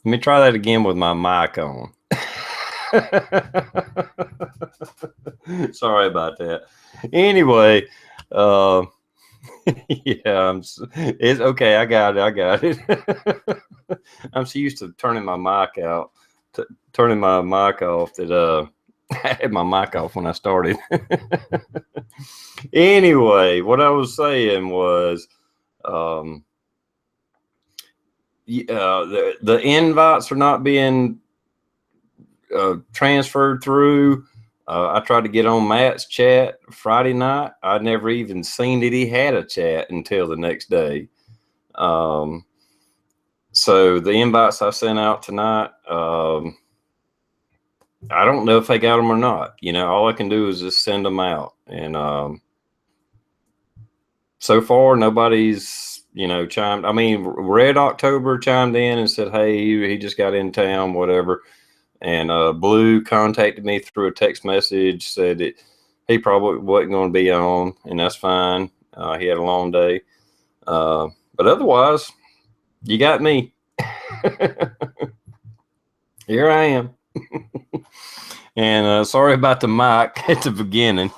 Let me try that again with my mic on. Sorry about that. Anyway, uh, yeah, it's okay. I got it. I got it. I'm so used to turning my mic out, turning my mic off that I had my mic off when I started. Anyway, what I was saying was, um, the invites are not being transferred through. I tried to get on Matt's chat Friday night. I'd never even seen that he had a chat until the next day. Um, so the invites I sent out tonight, I don't know if they got them or not. You know, all I can do is just send them out. And so far, nobody's, chimed. I mean, Red October chimed in and said, hey, he just got in town, whatever. And Blue contacted me through a text message, said that he probably wasn't going to be on, and that's fine. He had a long day. But otherwise, you got me. Here I am. And sorry about the mic at the beginning.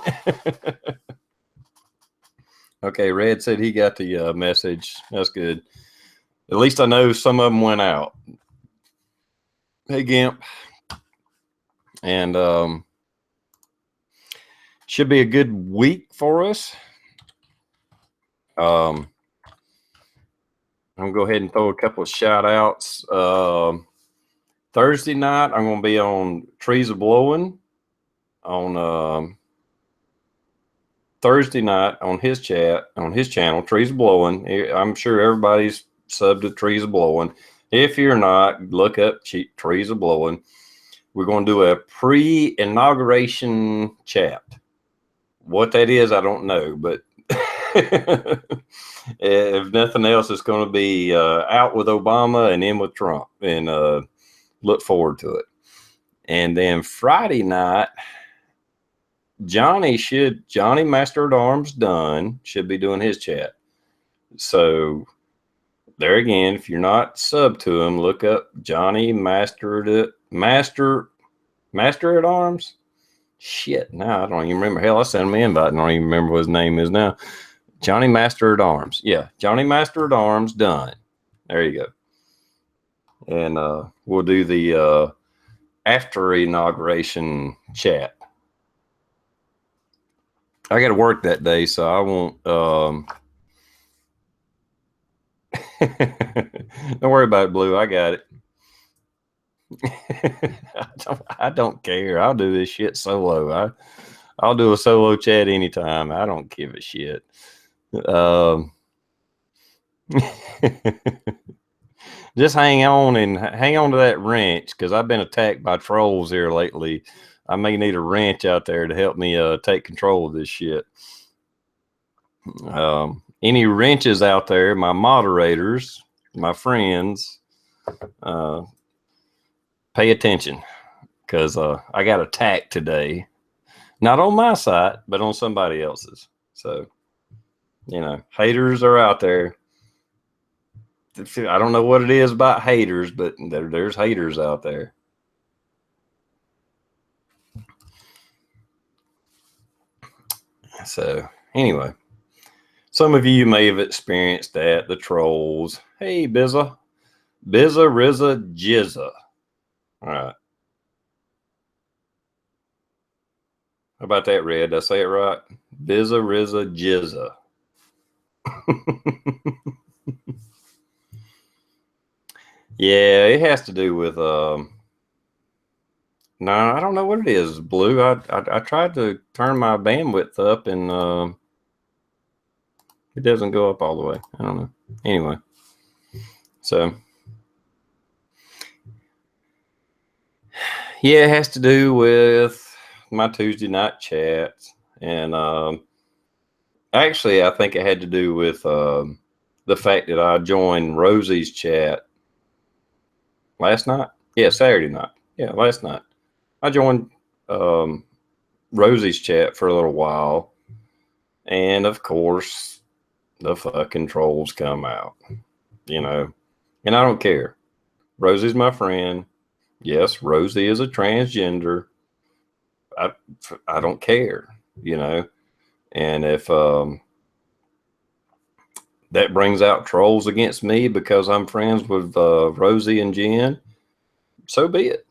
Okay, Red said he got the message. That's good. At least I know some of them went out. Hey, Gimp. And should be a good week for us. I'm going to go ahead and throw a couple of shout outs. Thursday night, I'm going to be on Trees Are Blowing on Thursday night on his channel, Trees Are Blowing. I'm sure everybody's subbed to Trees Are Blowing. If you're not, look up Trees Are Blowing. We're going to do a pre-inauguration chat. What that is, I don't know, but if nothing else, it's going to be out with Obama and in with Trump, and look forward to it. And then Friday night, Johnny Master at Arms Done should be doing his chat. So there again, if you're not sub to him, look up Johnny Master at Arms. Shit, now I don't even remember. Hell, I sent him an invite and I don't even remember what his name is now. Johnny Master at Arms. Yeah, Johnny Master at Arms Done. There you go. And we'll do the after inauguration chat. I got to work that day, so I won't. Don't worry about it, Blue. I got it. I don't care. I'll do this shit solo. I'll do a solo chat anytime. I don't give a shit. Just hang on to that wrench, because I've been attacked by trolls here lately. I may need a wrench out there to help me take control of this shit. Any wrenches out there, my moderators, my friends, pay attention, because I got attacked today. Not on my site, but on somebody else's. So, haters are out there. I don't know what it is about haters, but there's haters out there. So, anyway, some of you may have experienced that, the trolls. Hey, Bizza, Rizza, Jizza. All right. How about that, Red? Did I say it right? Bizza, Rizza, Jizza. Yeah, it has to do with no, I don't know what it is, Blue. I tried to turn my bandwidth up and it doesn't go up all the way. I don't know. Anyway, so yeah, it has to do with my Tuesday night chats, and actually, I think it had to do with the fact that I joined Rosie's chat last night. Yeah, Saturday night. Yeah, last night. I joined Rosie's chat for a little while, and of course, the fucking trolls come out, and I don't care. Rosie's my friend. Yes, Rosie is a transgender. I don't care, you know. And if that brings out trolls against me because I'm friends with Rosie and Jen, so be it.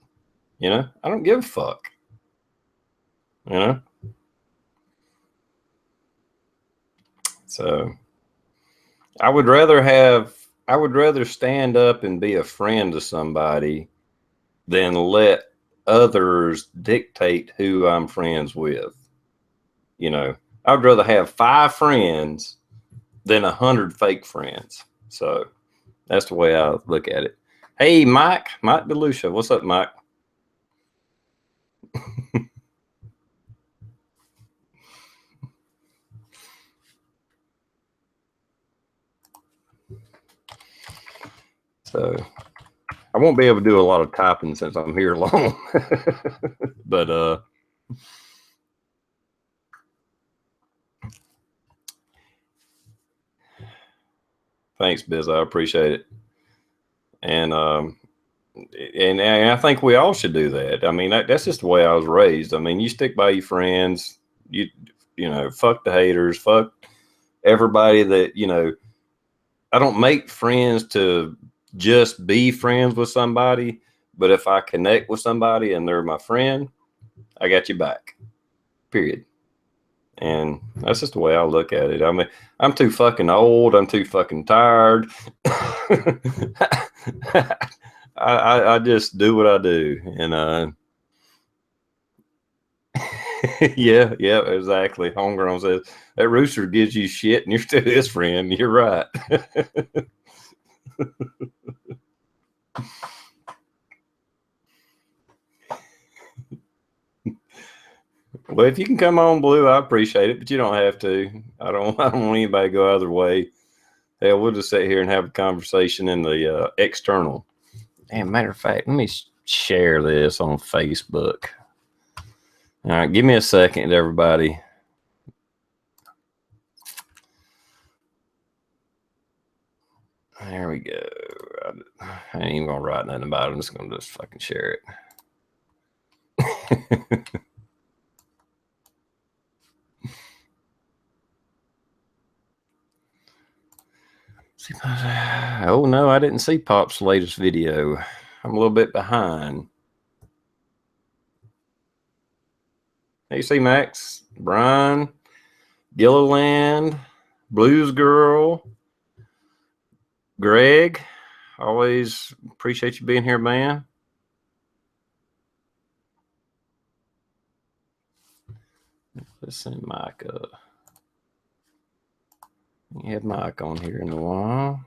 You know, I don't give a fuck. You know, so I would rather stand up and be a friend to somebody than let others dictate who I'm friends with. You know, I'd rather have 5 friends than 100 fake friends. So that's the way I look at it. Hey, Mike DeLucia. What's up, Mike? So I won't be able to do a lot of typing since I'm here alone. But thanks, Biz. I appreciate it. And I think we all should do that. I mean, that's just the way I was raised. I mean, you stick by your friends. You know, fuck the haters. Fuck everybody that, you know. I don't make friends to just be friends with somebody, but if I connect with somebody and they're my friend, I got you back. Period. And that's just the way I look at it. I mean, I'm too fucking old. I'm too fucking tired. I just do what I do. And yeah, exactly. Homegrown says that rooster gives you shit and you're still his friend. You're right. Well, if you can come on, Blue, I appreciate it, but you don't have to. I don't want anybody to go either way. Hell, we'll just sit here and have a conversation in the external. And matter of fact, let me share this on Facebook. All right, give me a second, everybody. There we go. I ain't even gonna write nothing about it. I'm just gonna just fucking share it. Oh no, I didn't see Pop's latest video. I'm a little bit behind. Hey, see Max, Brian, Gilliland, Blues Girl, Greg. Always appreciate you being here, man. Let's send Mike up. You had Mike on here in a while.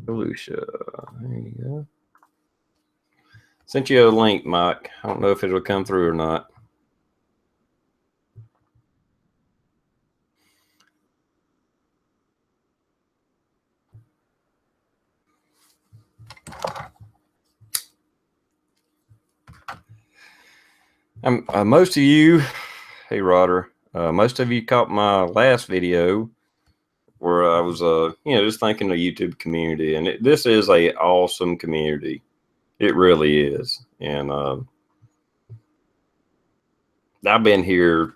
Lucia. There you go. Sent you a link, Mike. I don't know if it'll come through or not. Most of you, hey Rodder, most of you caught my last video where I was, just thanking the YouTube community, and this is a awesome community. It really is, and I've been here,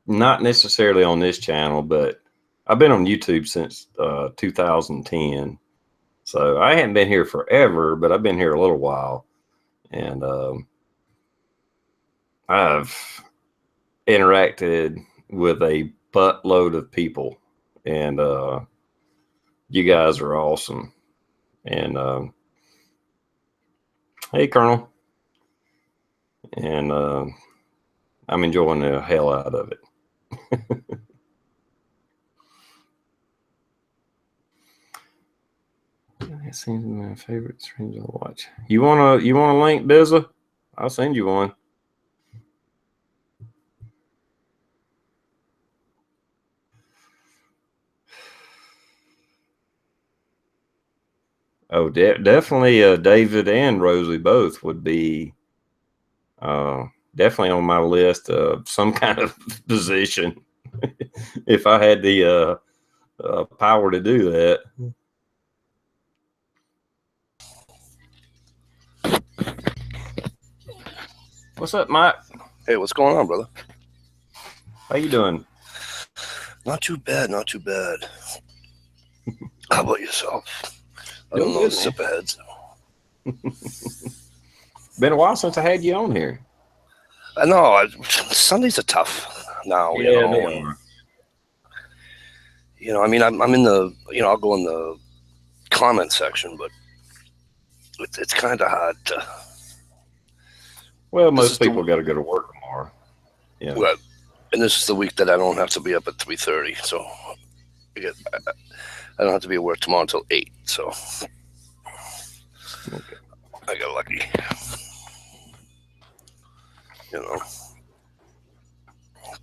not necessarily on this channel, but I've been on YouTube since 2010. So I haven't been here forever, but I've been here a little while, and I've interacted with a buttload of people, and you guys are awesome. And hey, Colonel, and I'm enjoying the hell out of it. It seems my favorite streams I watch. You want a link, Bizza? I'll send you one. Oh, definitely. David and Rosie both would be definitely on my list of some kind of position if I had the power to do that. What's up, Mike? Hey, what's going on, brother? How you doing? Not too bad, not too bad. How about yourself? I Doing don't know, good, man. sipperheads. Been a while since I had you on here. I know, Sundays are tough now, Yeah, they and, are. I mean, I'm in the, I'll go in the comment section, but it's kind of hard to, Well, this most is the, people got to go to work tomorrow. Yeah. well, and this is the week that I don't have to be up at 3:30, so I don't have to be at work tomorrow until 8, so Okay. I got lucky,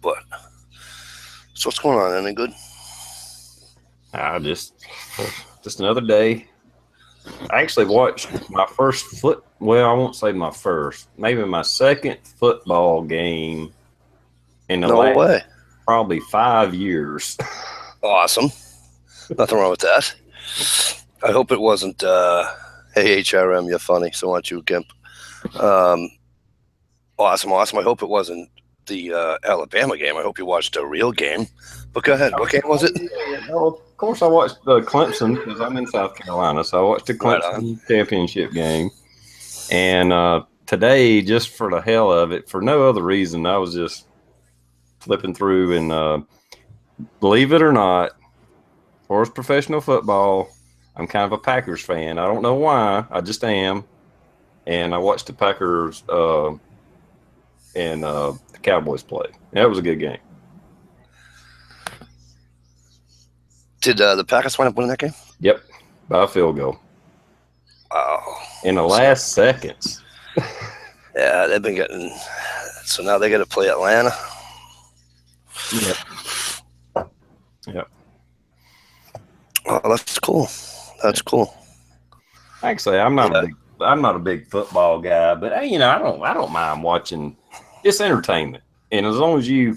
but, so what's going on, anything good? I just another day. I actually watched my first well, I won't say my first, maybe my second football game in the No last way. probably 5 years. Awesome. Nothing wrong with that. I hope it wasn't, hey, HRM, you're funny, so aren't you, Gimp? Awesome. I hope it wasn't the Alabama game. I hope you watched a real game. But go ahead. What game was it? Yeah, no, of course I watched Clemson because I'm in South Carolina, so I watched the Right on. Clemson championship game. And today, just for the hell of it, for no other reason, I was just flipping through and believe it or not, for professional football, I'm kind of a Packers fan. I don't know why, I just am. And I watched the Packers and the Cowboys play. That was a good game. Did the Packers wind up winning that game? Yep, by a field goal. Wow. In the last seconds. Yeah, they've been getting. So now they got to play Atlanta. Yep. Yep. Oh, that's cool. That's cool. Actually, I'm not a big football guy, but I don't mind watching. It's entertainment, and as long as you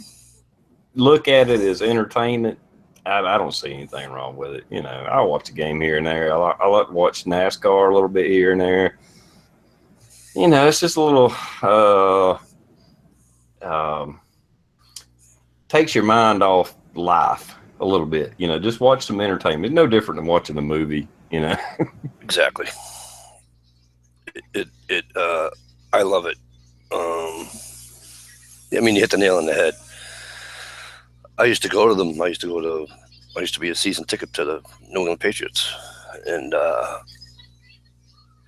look at it as entertainment, I don't see anything wrong with it. I'll watch a game here and there. I like to watch NASCAR a little bit here and there. It's just a little takes your mind off life a little bit. Just watch some entertainment. It's no different than watching a movie. Exactly. I love it. I mean, you hit the nail on the head. I used to go to them. I used to be a season ticket to the New England Patriots, and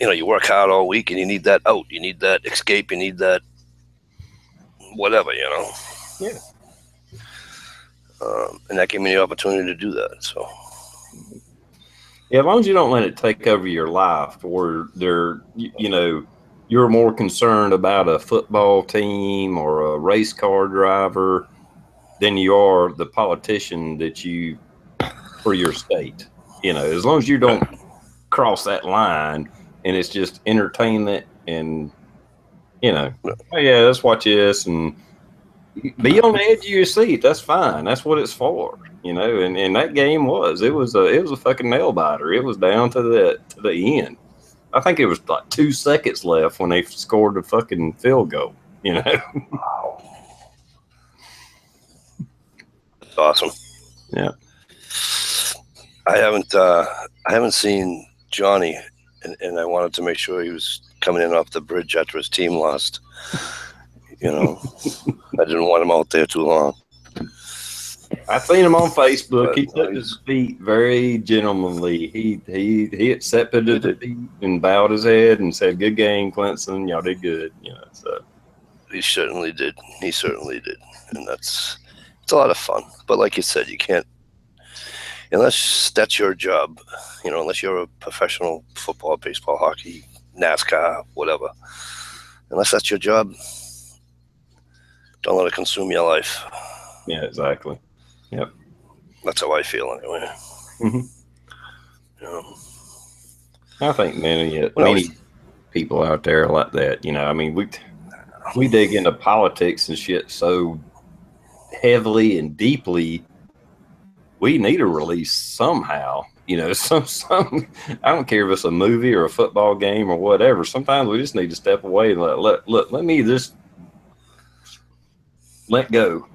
you work hard all week, and you need that out. You need that escape. You need that whatever. Yeah. And that gave me the opportunity to do that. So. Yeah, as long as you don't let it take over your life, or you're more concerned about a football team or a race car driver than you are the politician for your state. As long as you don't cross that line and it's just entertainment and, oh yeah, let's watch this and be on the edge of your seat. That's fine. That's what it's for. And that game was a fucking nail biter. It was down to the end. I think it was like 2 seconds left when they scored the fucking field goal. Wow. That's awesome. Yeah. I haven't seen Johnny, and I wanted to make sure he was coming in off the bridge after his team lost. I didn't want him out there too long. I seen him on Facebook. He took his feet very gentlemanly. He accepted the defeat and bowed his head and said, "Good game, Clemson. Y'all did good." So he certainly did. He certainly did, and it's a lot of fun. But like you said, you can't, unless that's your job. Unless you're a professional football, baseball, hockey, NASCAR, whatever. Unless that's your job, don't let it consume your life. Yeah, exactly. Yep. That's how I feel anyway. Mm-hmm. I think many people out there are like that. I mean, we dig into politics and shit so heavily and deeply. We need a release somehow. Some I don't care if it's a movie or a football game or whatever. Sometimes we just need to step away and let me just let go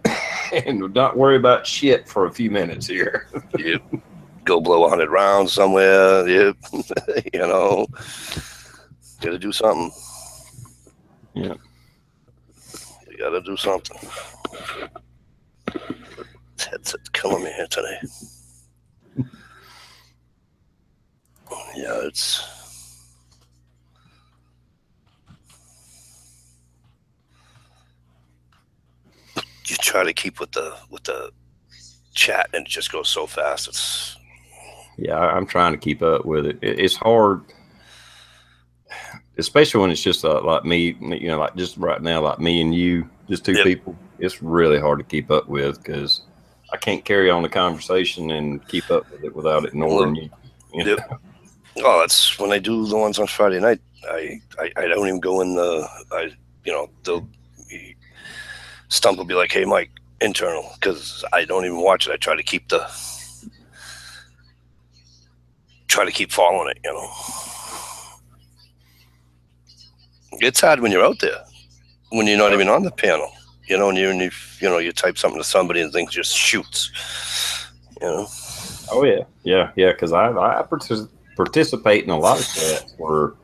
and not worry about shit for a few minutes here. Yep. Go blow 100 rounds somewhere. Yep. You know, gotta do something. Yeah. You gotta do something. This headset's killing me here today. Yeah, it's. You try to keep with the chat, and it just goes so fast. It's. Yeah, I'm trying to keep up with it. It's hard, especially when it's just like me, you know, like just right now, like me and you, just two people. It's really hard to keep up with because I can't carry on the conversation and keep up with it without ignoring you. Yep. Oh, that's when I do the ones on Friday night. I don't even go in the. They'll Stump will be like, "Hey, Mike, internal," because I don't even watch it. I try to keep following it. You know, it's hard when you're out there, when you're not even on the panel. You know, and you type something to somebody and things just shoots. You know. Oh yeah. Because I participate in a lot of chats where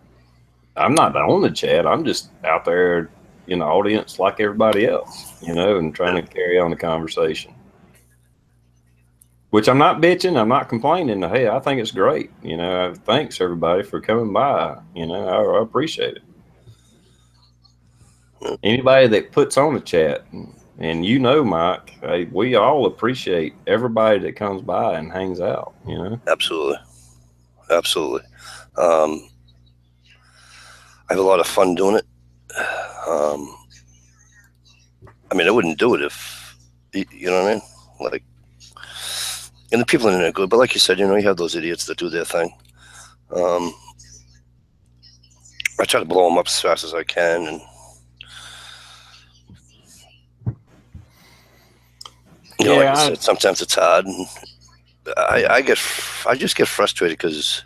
I'm not on the chat. I'm just out there in the audience like everybody else, you know, and trying to carry on the conversation. Which I'm not bitching. I'm not complaining. Hey, I think it's great. You know, thanks everybody for coming by. You know, I appreciate it. Anybody that puts on a chat, and you know, Mike, hey, we all appreciate everybody that comes by and hangs out. You know, absolutely. I have a lot of fun doing it. I mean, I wouldn't do it if, you know what I mean? Like, and the people in it are good, but like you said, you know, you have those idiots that do their thing. I try to blow them up as fast as I can, and you know, like I said, sometimes it's hard, and I just get frustrated because,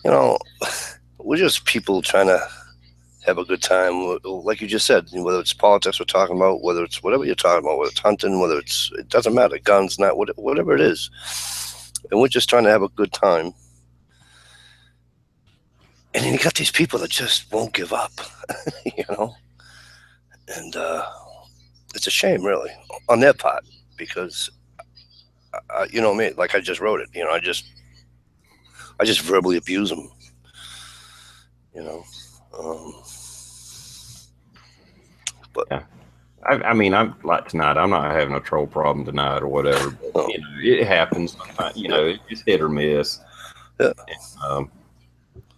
you know, we're just people trying to have a good time. Like you just said, whether it's politics we're talking about, whether it's whatever you're talking about, whether it's hunting, it doesn't matter, guns, not whatever it is. And we're just trying to have a good time. And then you got these people that just won't give up, you know? And it's a shame, really, on their part, because, you know me, like I just wrote it, you know, I just verbally abuse them, you know? But yeah. I mean, I'm like tonight. I'm not having a troll problem tonight or whatever. But, you know, it happens. You know, it's hit or miss. Yeah. And,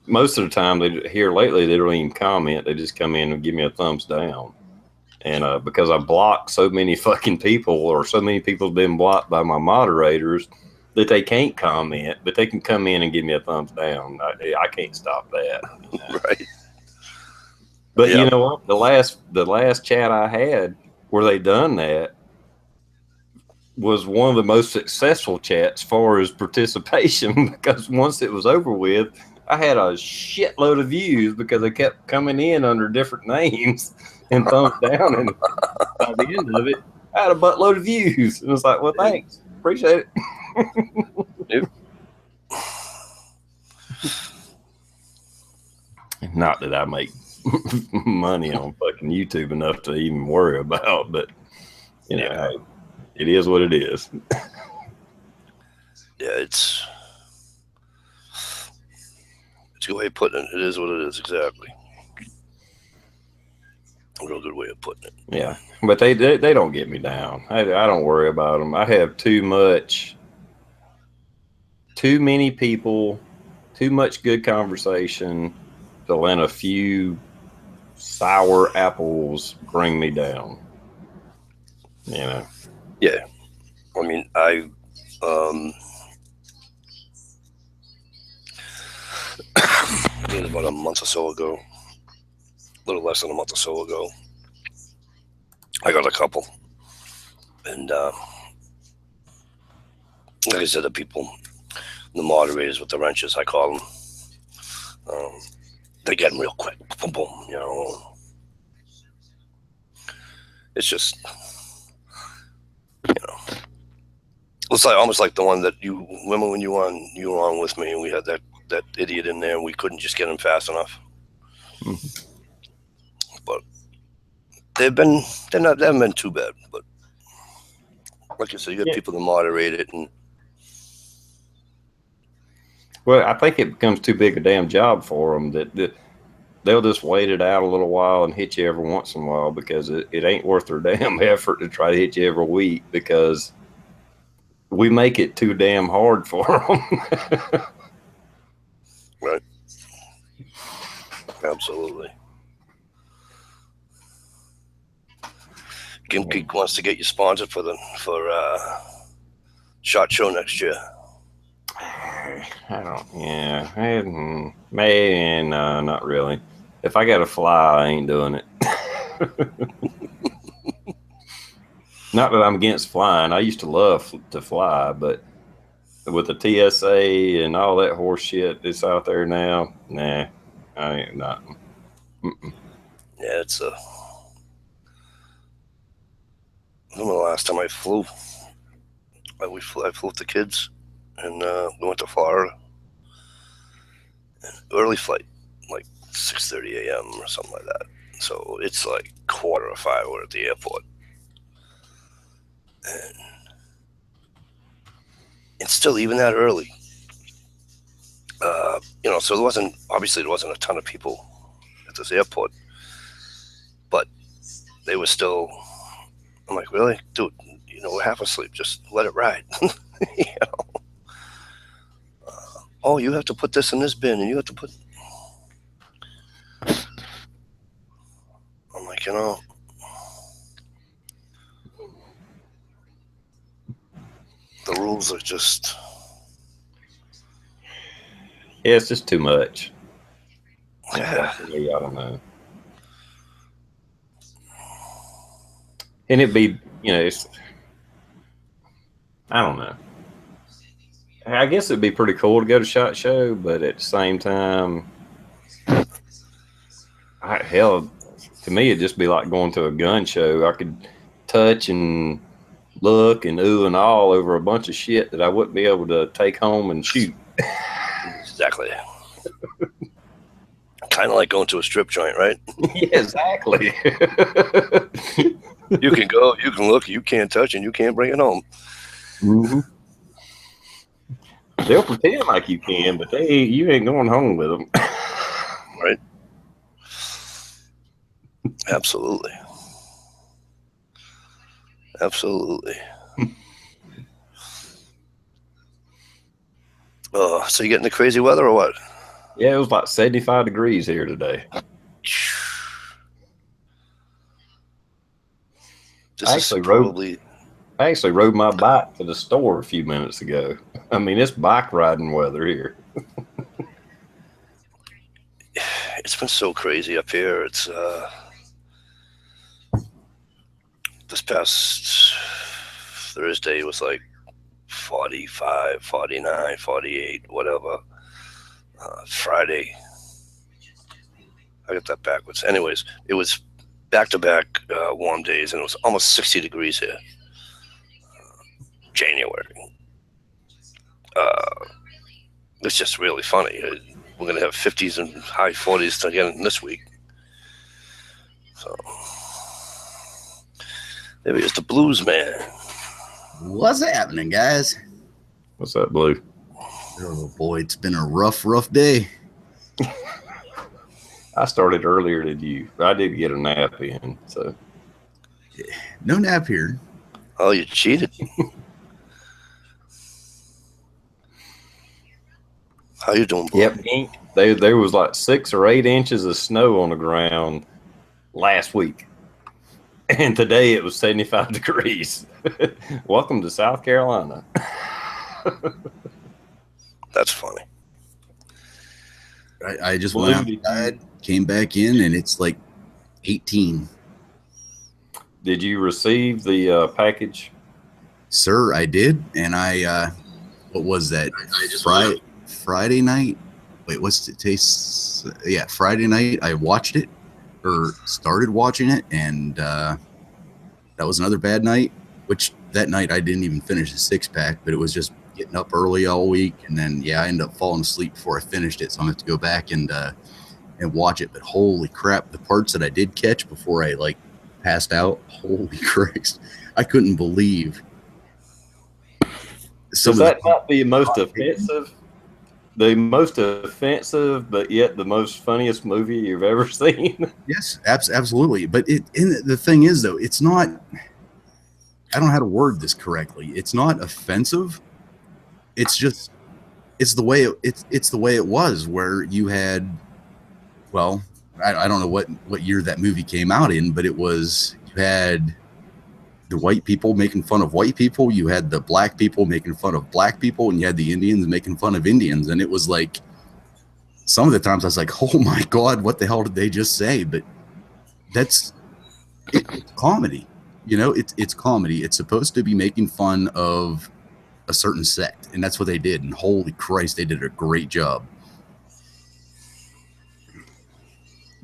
most of the time, here lately, they don't even comment. They just come in and give me a thumbs down. And because I blocked so many fucking people, or so many people have been blocked by my moderators, that they can't comment, but they can come in and give me a thumbs down. I can't stop that. You know? Right. But you know what? The last chat I had where they done that was one of the most successful chats as far as participation, because once it was over with, I had a shitload of views because they kept coming in under different names and thumbs down, and by the end of it, I had a buttload of views. And it's like, well, thanks, appreciate it. Not that I make money on fucking YouTube enough to even worry about, but you know, it is what it is. Yeah, it's a good way of putting it. It is what it is, exactly. A real good way of putting it. Yeah, but they don't get me down. I don't worry about them. I have too many people, too much good conversation to let a few sour apples bring me down. You know. Yeah, I mean, it was about a month or so ago, a little less than a month or so ago, I got a couple, and like I said, the people, the moderators with the wrenches, I call them, they get them real quick, boom, boom, you know. It's just, It's like almost like the one that you remember when you were on with me, and we had that idiot in there, and we couldn't just get him fast enough. Mhm. But they haven't been too bad. But like you said, you got people to moderate it, and well, I think it becomes too big a damn job for them that they'll just wait it out a little while and hit you every once in a while, because it ain't worth their damn effort to try to hit you every week, because we make it too damn hard for them. right, absolutely. Gimke wants to get you sponsored for SHOT Show next year. I don't. Yeah, maybe. No, not really. If I got to fly, I ain't doing it. Not that I'm against flying. I used to love to fly, but with the TSA and all that horse shit that's out there now, nah, I ain't not. Mm-mm. Yeah, it's I remember the last time I flew. I flew with the kids, and we went to Florida. Early flight, like 6:30 a.m. or something like that. So it's like 4:45. We're at the airport, and still even that early. So there wasn't a ton of people at this airport, but they were still. I'm like, really, dude? We're half asleep. Just let it ride. Oh, you have to put this in this bin, and you have to put. I'm like, the rules are just. Yeah, it's just too much. Yeah. I don't know. And it'd be, I don't know. I guess it'd be pretty cool to go to SHOT Show, but at the same time, hell, to me, it'd just be like going to a gun show. I could touch and look and ooh and all over a bunch of shit that I wouldn't be able to take home and shoot. Exactly. Kind of like going to a strip joint, right? Yeah, exactly. You can go, you can look, you can't touch, and you can't bring it home. Mm-hmm. They'll pretend like you can, but you ain't going home with them. Right? Absolutely. Absolutely. So you getting the crazy weather or what? Yeah, it was like 75 degrees here today. I actually rode my bike to the store a few minutes ago. I mean, it's bike riding weather here. It's been so crazy up here. It's this past Thursday was like 45, 49, 48, whatever. Friday, I got that backwards. Anyways, it was back-to-back warm days, and it was almost 60 degrees here. January. It's just really funny. We're going to have 50s and high 40s again this week. So there he is, the blues man. What's happening, guys? What's that, Blue? Oh boy, it's been a rough day. I started earlier than you. I did get a nap in, so. No nap here. Oh, you cheated. How you doing, boy? Yep. There was like 6 or 8 inches of snow on the ground last week. And today it was 75 degrees. Welcome to South Carolina. That's funny. I just went outside, came back in, and it's like 18. Did you receive the package? Sir, I did. And what was that? Friday night? Wait, what's it taste? Yeah, Friday night I watched it, or started watching it, and that was another bad night, which that night I didn't even finish the 6-pack, but it was just getting up early all week, and then I ended up falling asleep before I finished it, so I'm gonna have to go back and watch it. But holy crap, the parts that I did catch before I like passed out, holy Christ, I couldn't believe. Does that not be most offensive? The most offensive, but yet the most funniest movie you've ever seen? Yes, absolutely. But the thing is, though, it's not. I don't know how to word this correctly. It's not offensive. It's just it's the way it's the way it was, where you had, well, I don't know what year that movie came out in, but it was, you had the white people making fun of white people, you had the black people making fun of black people, and you had the Indians making fun of Indians. And it was like, some of the times I was like, oh my God, what the hell did they just say? But it's comedy. It's comedy. It's supposed to be making fun of a certain sect, and that's what they did. And holy Christ, they did a great job.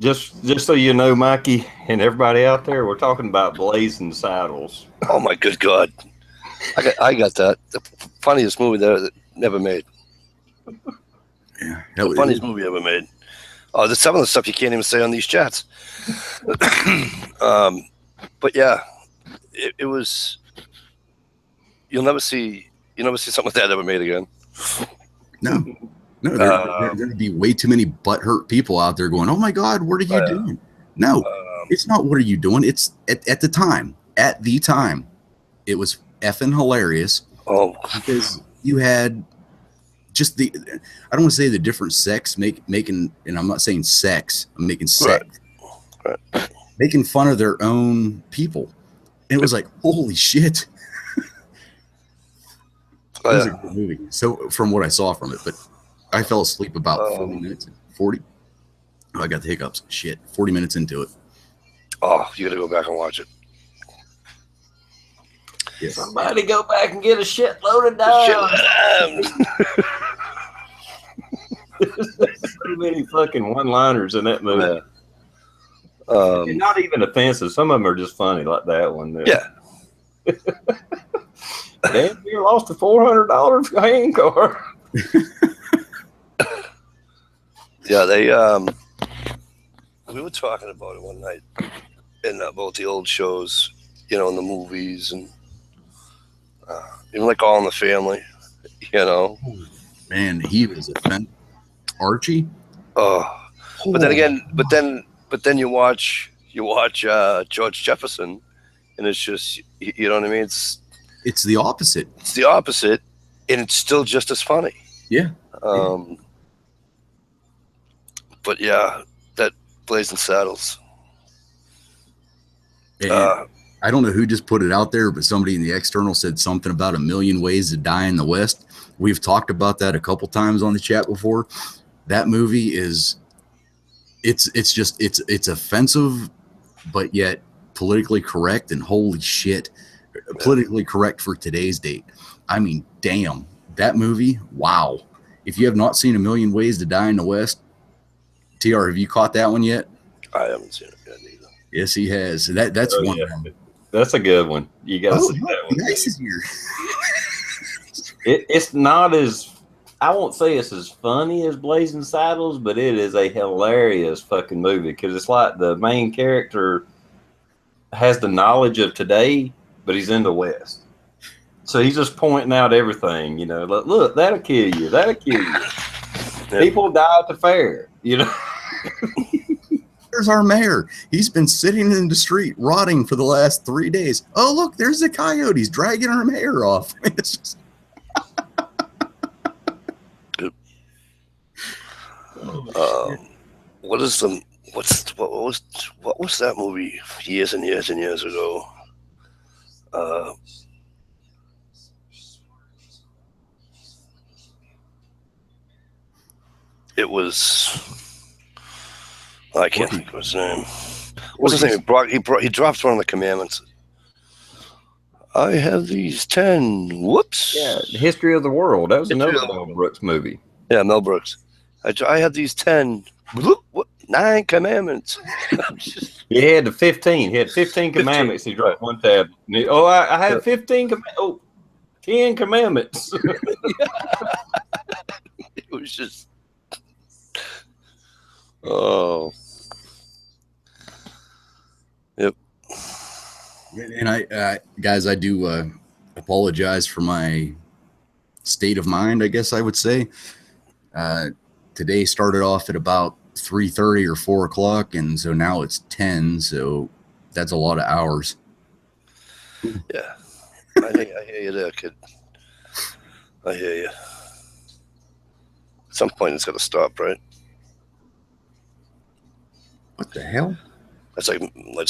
Just so you know, Mikey, and everybody out there, we're talking about Blazing Saddles. Oh my good God, I got that. The funniest movie that never made. Yeah, the funniest movie ever made. Oh, there's some of the stuff you can't even say on these chats. But yeah, it was. You'll never see something like that ever made again. No, there'd be way too many butthurt people out there going, "Oh my God, what are you doing?" No, it's not. What are you doing? It's at the time. At the time, it was effing hilarious. Oh, because you had just I don't want to say the different sects making, and I'm not saying sex. I'm making sect. Right. Making fun of their own people. And it was like, holy shit. It was a good movie. So from what I saw from it, but I fell asleep about 40 minutes. 40? Oh, I got the hiccups. Shit. 40 minutes into it. Oh, you got to go back and watch it. Yes. Somebody go back and get a shitload of dimes. There's so many fucking one-liners in that movie. Yeah. Not even offensive. Some of them are just funny, like that one. Yeah. Damn, you lost a $400 handcar. Yeah, they we were talking about it one night in about the old shows, in the movies, and even like All in the Family, Man, he was a fan. Archie. Oh, but then again, but then you watch George Jefferson, and it's just, you know what I mean? It's the opposite. It's the opposite, and it's still just as funny. Yeah. But yeah, that Blazing Saddles. I don't know who just put it out there, but somebody in the external said something about 1,000,000 Ways to Die in the West. We've talked about that a couple times on the chat before. That movie is, it's offensive, but yet politically correct, and holy shit, politically correct for today's date. I mean, damn, that movie, wow. If you have not seen 1,000,000 Ways to Die in the West, TR, have you caught that one yet? I haven't seen it yet either. Yes, he has. That's one. Yeah. That's a good one. You got to see that one. Nice is here. It's not as, I won't say it's as funny as Blazing Saddles, but it is a hilarious fucking movie, because it's like the main character has the knowledge of today, but he's in the West. So he's just pointing out everything, like, look, that'll kill you. That'll kill you. Yeah. People die at the fair, There's our mayor. He's been sitting in the street rotting for the last 3 days. Oh, look, there's the coyotes dragging our mayor off. It's just... What was that movie years and years and years ago? It was, I can't think of his name. What's his name? He drops one of the commandments. I have these 10. Whoops. Yeah, the History of the World. That was another Mel Brooks movie. Yeah, Mel Brooks. I had these 10. What? 9 commandments. He had the 15. He had 15 commandments. He dropped one tab. I have 15 commandments. Oh, 10 commandments. It was just, oh, yep. And guys, I do apologize for my state of mind, I guess I would say. Today started off at about 3:30 or 4 o'clock, and so now it's 10, so that's a lot of hours. Yeah, I hear you there, kid. I hear you. At some point, it's got to stop, right? What the hell? That's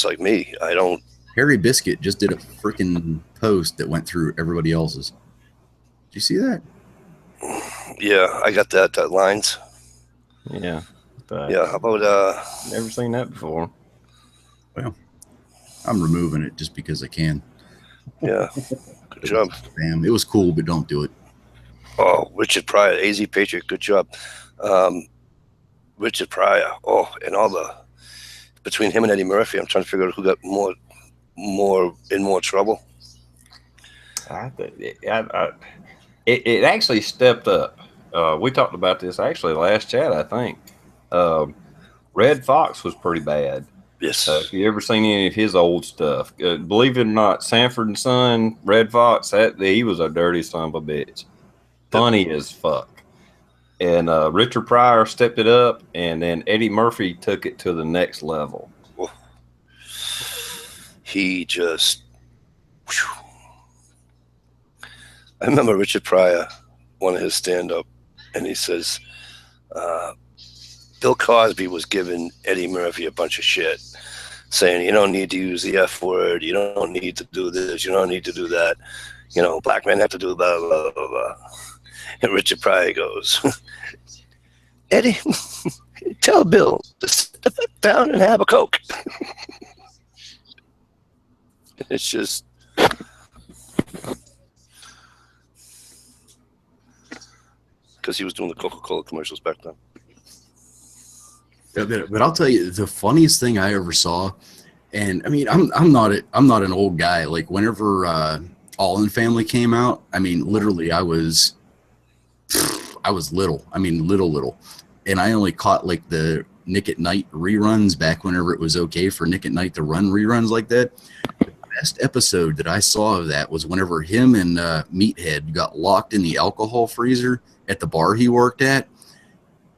like me. I don't. Harry Biscuit just did a freaking post that went through everybody else's. Did you see that? Yeah, I got that lines. Yeah. Yeah, how about Never seen that before. Well, I'm removing it just because I can. Yeah, good job. Damn, it was cool, but don't do it. Oh, Richard Pryor, AZ Patriot, good job. Richard Pryor. Oh, and all the between him and Eddie Murphy, I'm trying to figure out who got more trouble. It actually stepped up. We talked about this actually last chat, I think. Red Fox was pretty bad. Yes. If you ever seen any of his old stuff, believe it or not, Sanford and Son, Red Fox, he was a dirty son of a bitch. Funny as fuck. And Richard Pryor stepped it up, and then Eddie Murphy took it to the next level. He just... Whew. I remember Richard Pryor, one of his stand-up, and he says, Bill Cosby was giving Eddie Murphy a bunch of shit, saying, you don't need to use the F word, you don't need to do this, you don't need to do that, black men have to do blah, blah, blah, blah. And Richard Pryor goes, Eddie, tell Bill to sit the fuck down and have a Coke. It's just... because he was doing the Coca-Cola commercials back then. But I'll tell you, the funniest thing I ever saw, and I mean, I'm not an old guy. Like whenever All in Family came out, I mean, literally, I was little. I mean, little, and I only caught like the Nick at Night reruns back whenever it was okay for Nick at Night to run reruns like that. The best episode that I saw of that was whenever him and Meathead got locked in the alcohol freezer at the bar he worked at.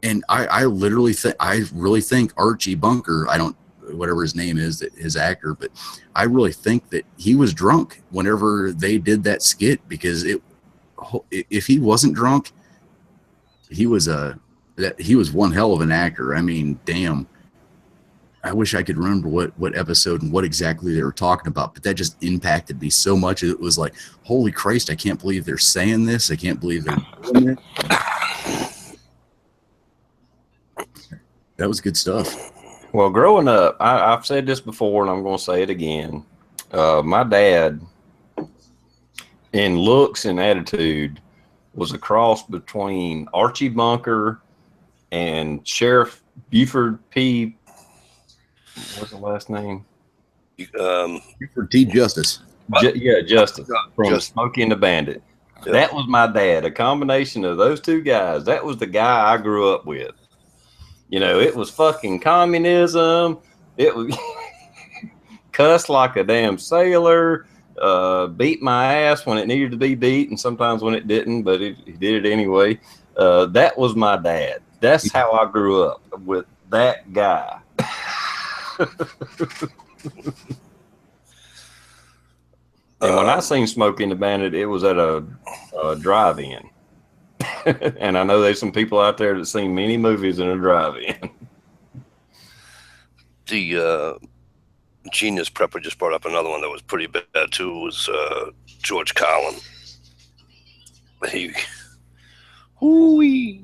And I really think Archie Bunker, whatever his name is, his actor, but I really think that he was drunk whenever they did that skit, because if he wasn't drunk, he was one hell of an actor. I mean, damn. I wish I could remember what episode and what exactly they were talking about, but that just impacted me so much. It was like, holy Christ, I can't believe they're saying this. I can't believe they're doing it. That was good stuff. Well, growing up, I've said this before, and I'm going to say it again. My dad, in looks and attitude, was a cross between Archie Bunker and Sheriff Buford P. What's the last name? Buford T. Justice. Justice from Smokey and the Bandit. Yep. That was my dad. A combination of those two guys. That was the guy I grew up with. It was fucking communism. It was cuss like a damn sailor. Beat my ass when it needed to be beat, and sometimes when it didn't, but he did it anyway. That was my dad. That's how I grew up, with that guy. And when I seen Smokey and the Bandit, it was at a drive-in. And I know there's some people out there that seen many movies in a drive-in. The Genius Prepper just brought up another one that was pretty bad too. Was George Carlin. Hooey.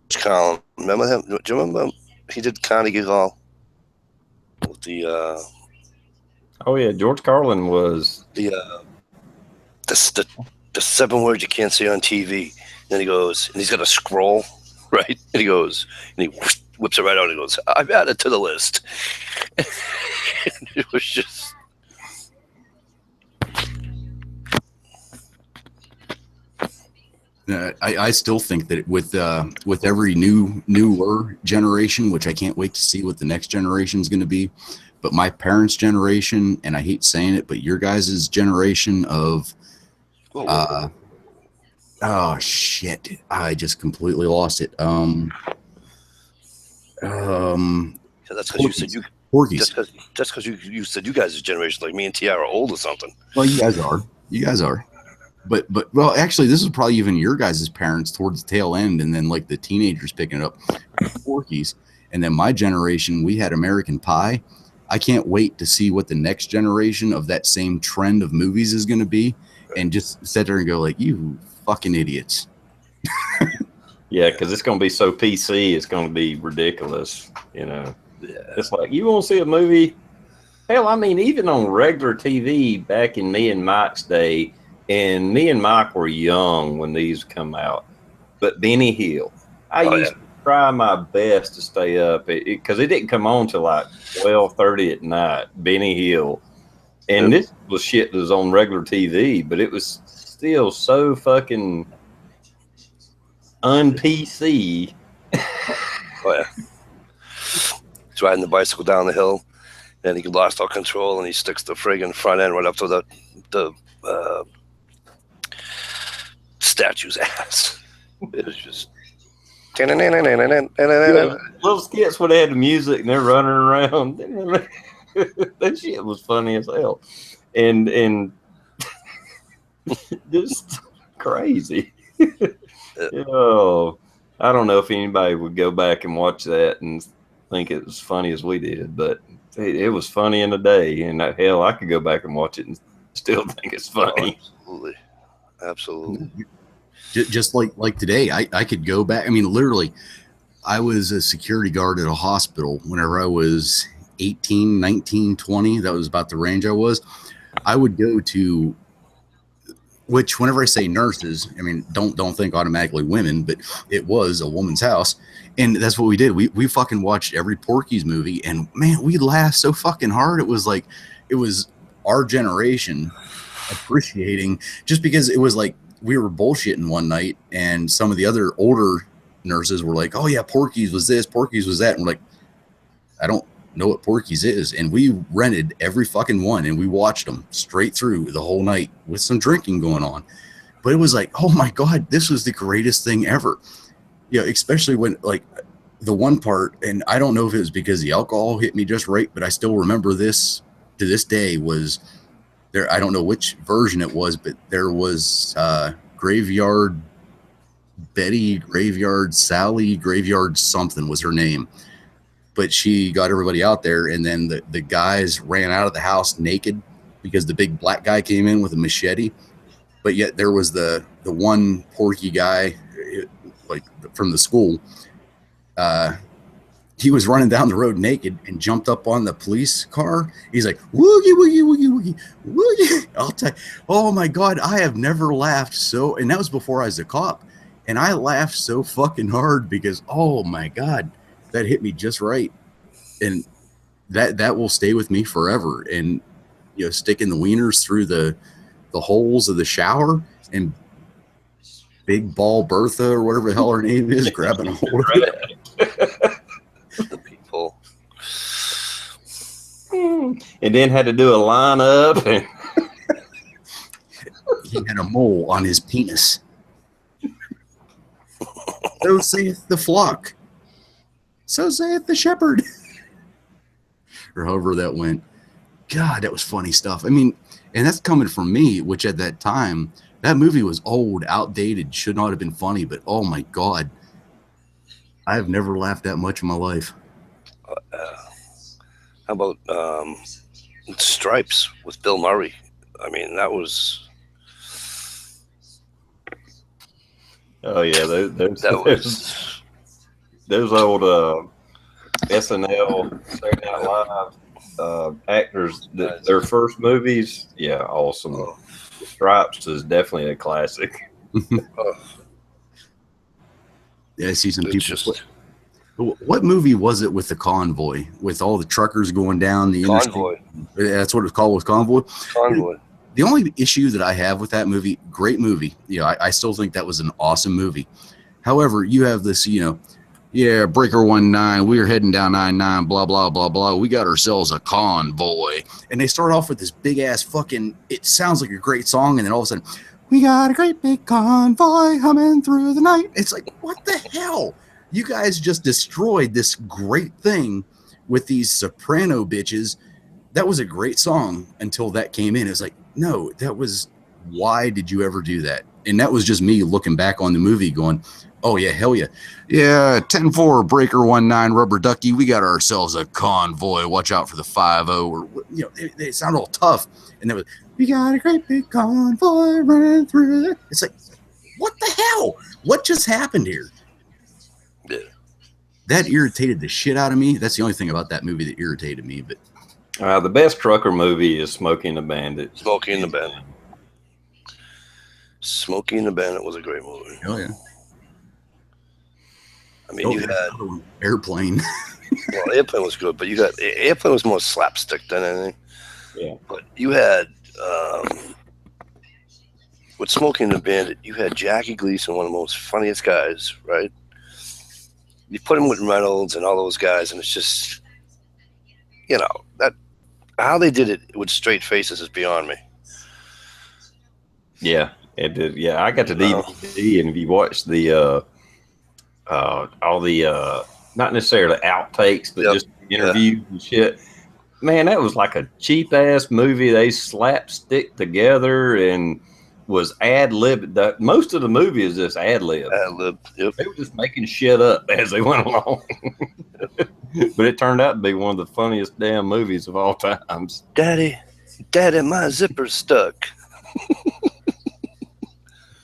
George Carlin, remember him? Do you remember him? He did Carnegie Hall with the. Oh yeah, George Carlin was the 7 words you can't say on TV. Then he goes, and he's got a scroll, right? And he goes, and he whips it right out. And he goes, I've added to the list. It was just. I still think that with every newer generation, which I can't wait to see what the next generation is going to be, but my parents' generation, and I hate saying it, but your guys' generation of, oh shit, I just completely lost it. That's because you said you. Porkies. Just because you said you guys' generation, like me and T.R. are old or something. Well, you guys are. You guys are. But well, actually, this is probably even your guys' parents towards the tail end, and then like the teenagers picking it up, Porkies, and then my generation, we had American Pie. I can't wait to see what the next generation of that same trend of movies is going to be, and just sit there and go like, you fucking idiots. Yeah, because it's going to be so PC, it's going to be ridiculous. You know, it's like you want to see a movie. Hell, I mean, even on regular TV back in me and Mike's day. And me and Mike were young when these come out. But Benny Hill, I used to try my best to stay up because it didn't come on till like 12:30 at night. Benny Hill, and this was shit that was on regular TV, but it was still so fucking un-PC. Oh yeah, he's riding the bicycle down the hill, and he lost all control, and he sticks the friggin' front end right up to the statue's ass. It was just little skits where they had the music and they're running around. That shit was funny as hell, and just crazy. I don't know if anybody would go back and watch that and think it was funny as we did, but it was funny in the day. And hell, I could go back and watch it and still think it's funny. Oh, absolutely. Just like today, I could go back. I mean, literally, I was a security guard at a hospital whenever I was 18, 19, 20. That was about the range I was. I would go to, which whenever I say nurses, I mean, don't think automatically women, but it was a woman's house. And that's what we did. We fucking watched every Porky's movie, and man, we laughed so fucking hard. It was like, it was our generation appreciating, just because it was like, we were bullshitting one night, and some of the other older nurses were like, oh yeah, Porky's was this, Porky's was that. And we're like, I don't know what Porky's is. And we rented every fucking one, and we watched them straight through the whole night with some drinking going on. But it was like, oh my God, this was the greatest thing ever. Yeah, especially when like the one part, and I don't know if it was because the alcohol hit me just right, but I still remember this to this day was there. I don't know which version it was, but there was Graveyard Betty, Graveyard Sally, Graveyard something was her name. But she got everybody out there, and then the guys ran out of the house naked because the big black guy came in with a machete. But yet there was the one Porky guy, like from the school. He was running down the road naked and jumped up on the police car. He's like, woogie, woogie, woogie, woogie, woogie. I'll tell you, oh my God, I have never laughed so, and that was before I was a cop. And I laughed so fucking hard because, oh my God, that hit me just right. And that will stay with me forever. And, you know, sticking the wieners through the holes of the shower, and Big Ball Bertha or whatever the hell her name is, grabbing a hold of it. The people. And then had to do a lineup. And he had a mole on his penis. So saith the flock. So saith the shepherd. Or however that went. God, that was funny stuff. I mean, and that's coming from me, which at that time, that movie was old, outdated, should not have been funny, but oh my God, I have never laughed that much in my life. How about Stripes with Bill Murray? I mean, that was... Oh yeah, those old SNL Saturday Night Live actors. Their first movies, yeah, awesome. Stripes is definitely a classic. I see some It's people. just What movie was it with the convoy, with all the truckers going down the Convoy. interstate? That's what it's called, was Convoy. Convoy. The only issue that I have with that movie, great movie. You know, I still think that was an awesome movie. However, you have this, you know, yeah, Breaker 19, we are heading down 99, blah, blah, blah, blah. We got ourselves a convoy. And they start off with this big ass fucking, it sounds like a great song. And then all of a sudden, we got a great big convoy humming through the night. It's like, what the hell? You guys just destroyed this great thing with these soprano bitches. That was a great song until that came in. It's like, no, that was, why did you ever do that? And that was just me looking back on the movie going, oh yeah, hell yeah. Yeah, 10-4, Breaker 19, Rubber Ducky, we got ourselves a convoy. Watch out for the 5-0. Or, you know, they sound all tough. And then was, we got a great big convoy running through there. It's like, what the hell? What just happened here? Yeah. That irritated the shit out of me. That's the only thing about that movie that irritated me. But the best trucker movie is Smokey and the Bandit. Smokey and the Bandit. Smokey and the Bandit was a great movie. oh yeah. I mean, you had Airplane. well, Airplane was good, but you got Airplane was more slapstick than anything. Yeah. But you had with Smokey and the Bandit, you had Jackie Gleason, one of the most funniest guys, right? You put him with Reynolds and all those guys, and it's just, you know, that how they did it with straight faces is beyond me. Yeah, it did. Yeah, I got the DVD, and if you watch the all the not necessarily outtakes, but just interviews and shit. Man, that was like a cheap ass movie. They slapstick together and was ad lib. Most of the movie is just ad lib. Ad lib. Yep. They were just making shit up as they went along. But it turned out to be one of the funniest damn movies of all times. Daddy, my zipper's stuck.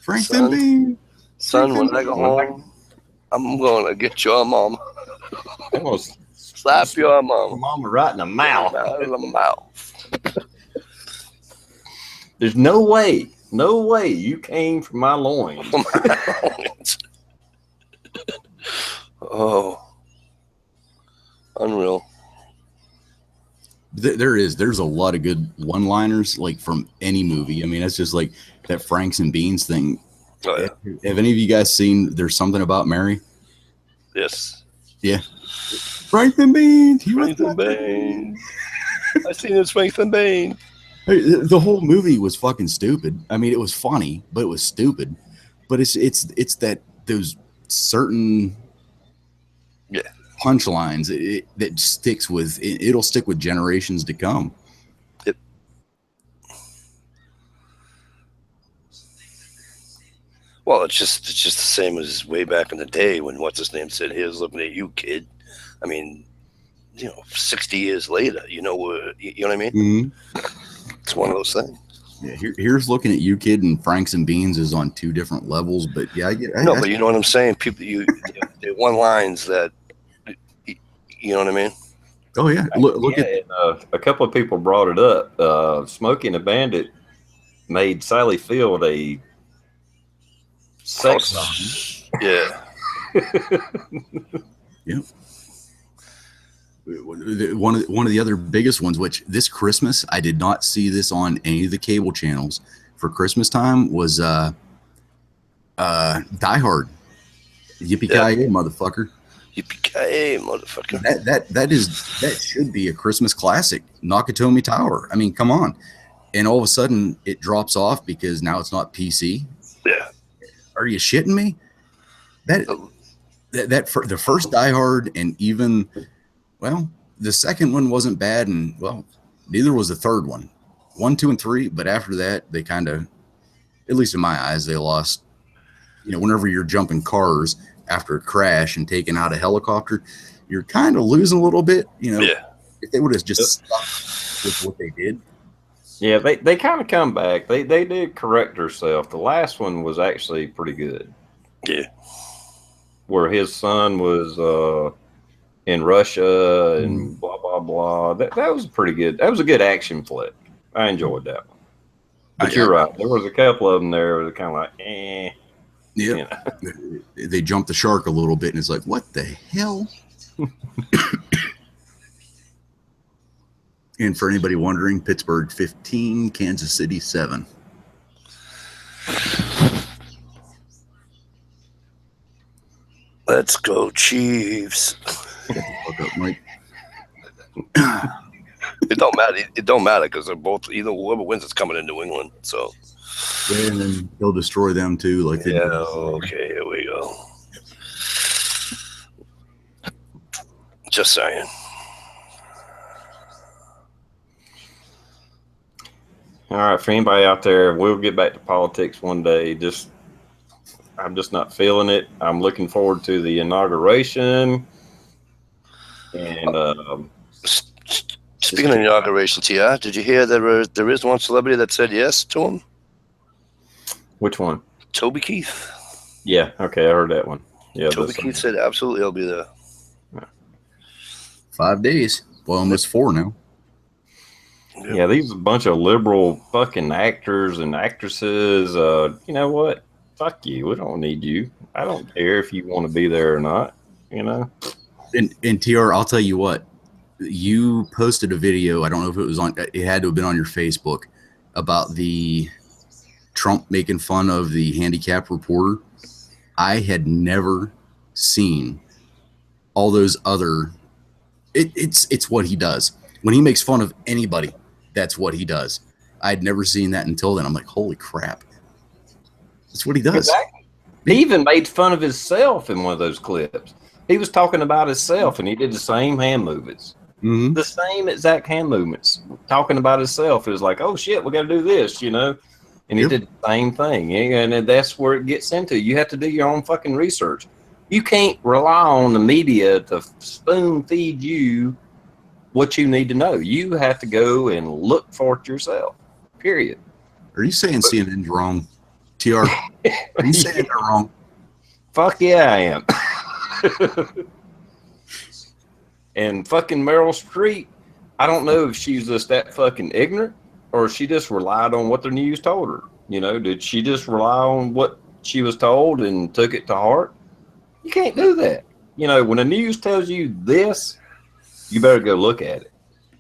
Franklin Bean. Son, when I go home, I'm going to get your mom. I'm going to slap your mom. Mama right in the mouth. Right in the mouth. There's no way you came from my loins. Oh, unreal. There's a lot of good one-liners, like from any movie. I mean, that's just like that Franks and Beans thing. Oh, yeah. Have any of you guys seen There's Something About Mary? Yes. Yeah. Franklin Beans. Franklin Beans. I seen it, Franklin Beans. The whole movie was fucking stupid. I mean, it was funny, but it was stupid. But it's that those certain punchlines that sticks with it'll stick with generations to come. Yep. Well, it's just the same as way back in the day when what's his name said, "Here's looking at you, kid." I mean, 60 years later, you know what I mean? Mm-hmm. It's one of those things. Yeah, here's looking at you, kid, and Franks and Beans is on two different levels, but yeah, I get it. But you know what I'm saying? People, they one lines that, you know what I mean? Oh yeah, look at a couple of people brought it up. Smokey and the Bandit made Sally Field a sex song. Yeah. Yep. One of the other biggest ones, which this Christmas I did not see this on any of the cable channels for Christmas time, was Die Hard. Yippee-ki-yay, motherfucker! Yippee-ki-yay, motherfucker! That should be a Christmas classic. Nakatomi Tower. I mean, come on! And all of a sudden it drops off because now it's not PC. Yeah. Are you shitting me? That for the first Die Hard, and even. Well, the second one wasn't bad, and well, neither was the third one. 1, 2, and 3, but after that, they kind of, at least in my eyes, they lost. Whenever you're jumping cars after a crash and taking out a helicopter, you're kind of losing a little bit. Yeah. If they would have just stuck with what they did. Yeah, they kind of come back. They did correct themselves. The last one was actually pretty good. Yeah. Where his son was in Russia and blah blah blah. That was pretty good. That was a good action flick. I enjoyed that one. But you're right. There was a couple of them there that were kind of like, eh. Yeah, You know? they jump the shark a little bit, and it's like, what the hell? And for anybody wondering, Pittsburgh 15, Kansas City 7. Let's go, Chiefs. Get the fuck up, Mike. It don't matter. It don't matter because they're both, either whoever wins is coming in New England. So Yeah, and then he'll destroy them too. Like they yeah. did. Okay, here we go. Just saying. All right, for anybody out there, we'll get back to politics one day. I'm just not feeling it. I'm looking forward to the inauguration. And Speaking of inauguration, TR, did you hear there is one celebrity that said yes to him? which one? Toby Keith. Yeah, okay, I heard that one. Yeah, Toby Keith said absolutely he'll be there. 5 days. Well, almost 4 now. Yeah, these are a bunch of liberal fucking actors and actresses. You know what? Fuck you. We don't need you. I don't care if you want to be there or not. You know. And TR, I'll tell you what. You posted a video. I don't know if it was on. It had to have been on your Facebook about the Trump making fun of the handicapped reporter. I had never seen all those other. It's what he does when he makes fun of anybody. That's what he does. I'd never seen that until then. I'm like, holy crap. That's what he does. Exactly. He even made fun of himself in one of those clips. He was talking about himself, and he did the same hand movements. Mm-hmm. The same exact hand movements. Talking about himself. It was like, oh, shit, we got to do this, you know? And he did the same thing. And that's where it gets into. You have to do your own fucking research. You can't rely on the media to spoon feed you what you need to know. You have to go and look for it yourself, period. Are you saying CNN's wrong? TR, are you saying they're wrong? Fuck yeah, I am. And fucking Meryl Streep, I don't know if she's just that fucking ignorant or she just relied on what the news told her. You know, did she just rely on what she was told and took it to heart? You can't do that. You know, when the news tells you this, you better go look at it.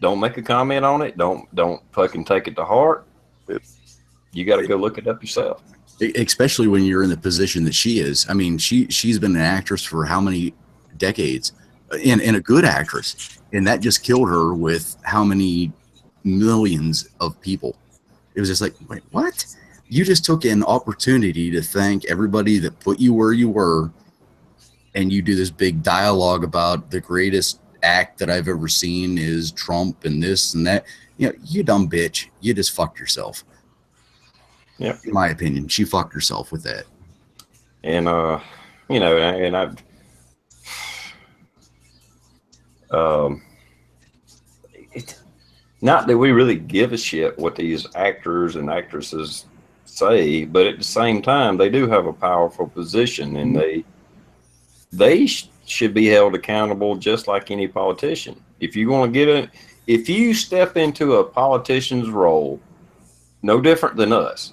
Don't make a comment on it. Don't fucking take it to heart. You got to go look it up yourself. Especially when you're in the position that she is. I mean, she's been an actress for how many decades, and a good actress, and that just killed her with how many millions of people. It was just like, wait, what? You just took an opportunity to thank everybody that put you where you were, and you do this big dialogue about the greatest act that I've ever seen is Trump and this and that. You know, you dumb bitch. You just fucked yourself. Yeah, in my opinion, she fucked herself with that. And you know, and I've not that we really give a shit what these actors and actresses say, but at the same time, they do have a powerful position, and they should be held accountable just like any politician. If you want to if you step into a politician's role, no different than us.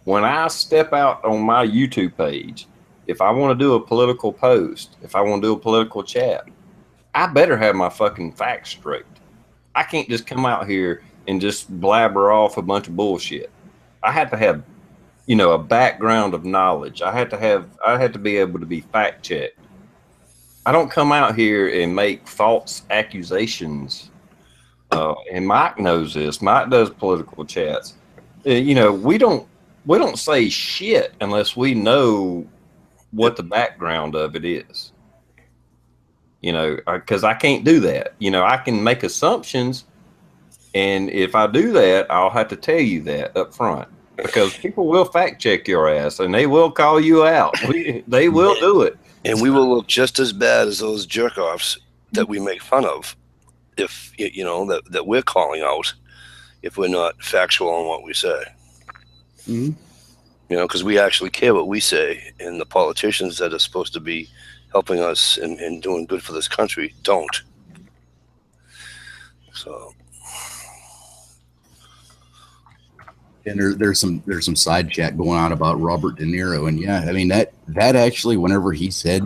When I step out on my YouTube page, if I want to do a political post, if I want to do a political chat, I better have my fucking facts straight. I can't just come out here and just blabber off a bunch of bullshit. I have to have, you know, a background of knowledge. I had to be able to be fact checked. I don't come out here and make false accusations. And Mike knows this. Mike does political chats. You know, we don't say shit unless we know what the background of it is. You know, because I can't do that. You know, I can make assumptions, and if I do that, I'll have to tell you that up front, because people will fact check your ass and they will call you out. They will do it. And we will look just as bad as those jerk-offs that we make fun of, if, you know, that we're calling out, if we're not factual on what we say. Mm-hmm. You know, because we actually care what we say, and the politicians that are supposed to be helping us and doing good for this country don't. So, and there's some side chat going on about Robert De Niro, and yeah, I mean that that actually, whenever he said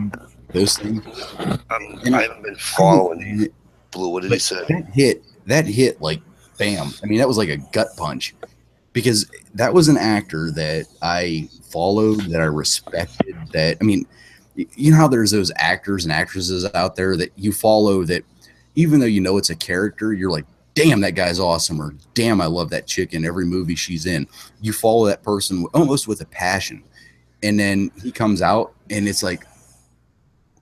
those things, and I haven't been following Blue. What did he say? That hit like bam. I mean, that was like a gut punch, because that was an actor that I followed, that I respected. That, I mean, you know how there's those actors and actresses out there that you follow that, even though you know it's a character, you're like, damn, that guy's awesome, or damn, I love that chick in every movie she's in. You follow that person almost with a passion, and then he comes out and it's like,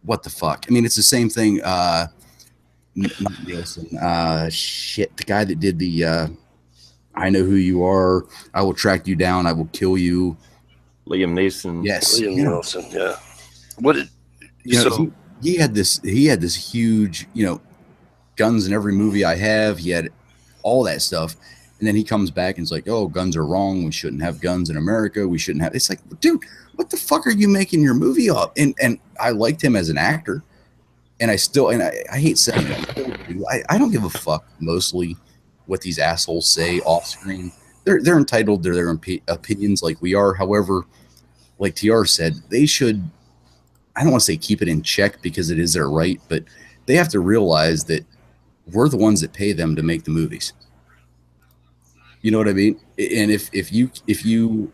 what the fuck? I mean, it's the same thing. Not Nielsen. Shit, the guy that did the I know who you are. I will track you down. I will kill you. Liam Neeson. Yes, Liam Nielsen. Yeah. What did so he had this huge, guns in every movie I have. He had all that stuff. And then he comes back and it's like, oh, guns are wrong. We shouldn't have guns in America. We shouldn't have. It's like, dude, what the fuck are you making your movie up? And I liked him as an actor. And I still, and I hate saying it, I don't give a fuck mostly what these assholes say off screen. They're entitled to their opinions like we are. However, like TR said, they should, I don't want to say keep it in check because it is their right, but they have to realize that we're the ones that pay them to make the movies. You know what I mean? And if you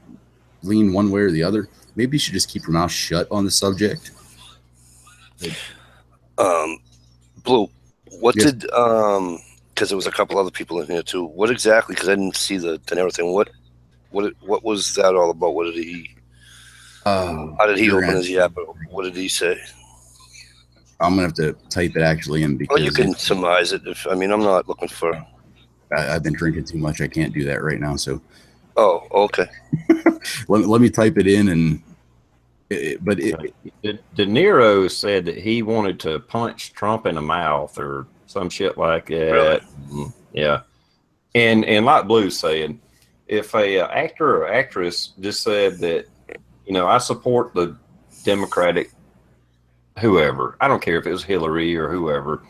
lean one way or the other, maybe you should just keep your mouth shut on the subject. Blue, what did because there was a couple other people in here too. What exactly? Because I didn't see the De Niro thing. What was that all about? What did he? How did he open his yap? What did he say? I'm gonna have to type it actually in because you can surmise it. I'm not looking for. I've been drinking too much. I can't do that right now. So. Oh, okay. let me type it in and. De Niro said that he wanted to punch Trump in the mouth or some shit like that. Really? Yeah. And like Blue's saying, if a actor or actress just said that, I support the Democratic whoever, I don't care if it was Hillary or whoever,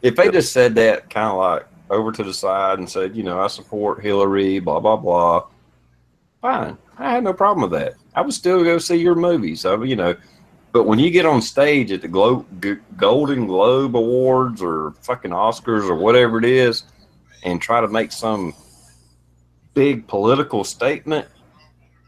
if they just said that kind of like over to the side and said, I support Hillary, blah, blah, blah, fine. I had no problem with that. I would still go see your movies. But when you get on stage at the Golden Globe Awards or fucking Oscars or whatever it is and try to make some big political statement,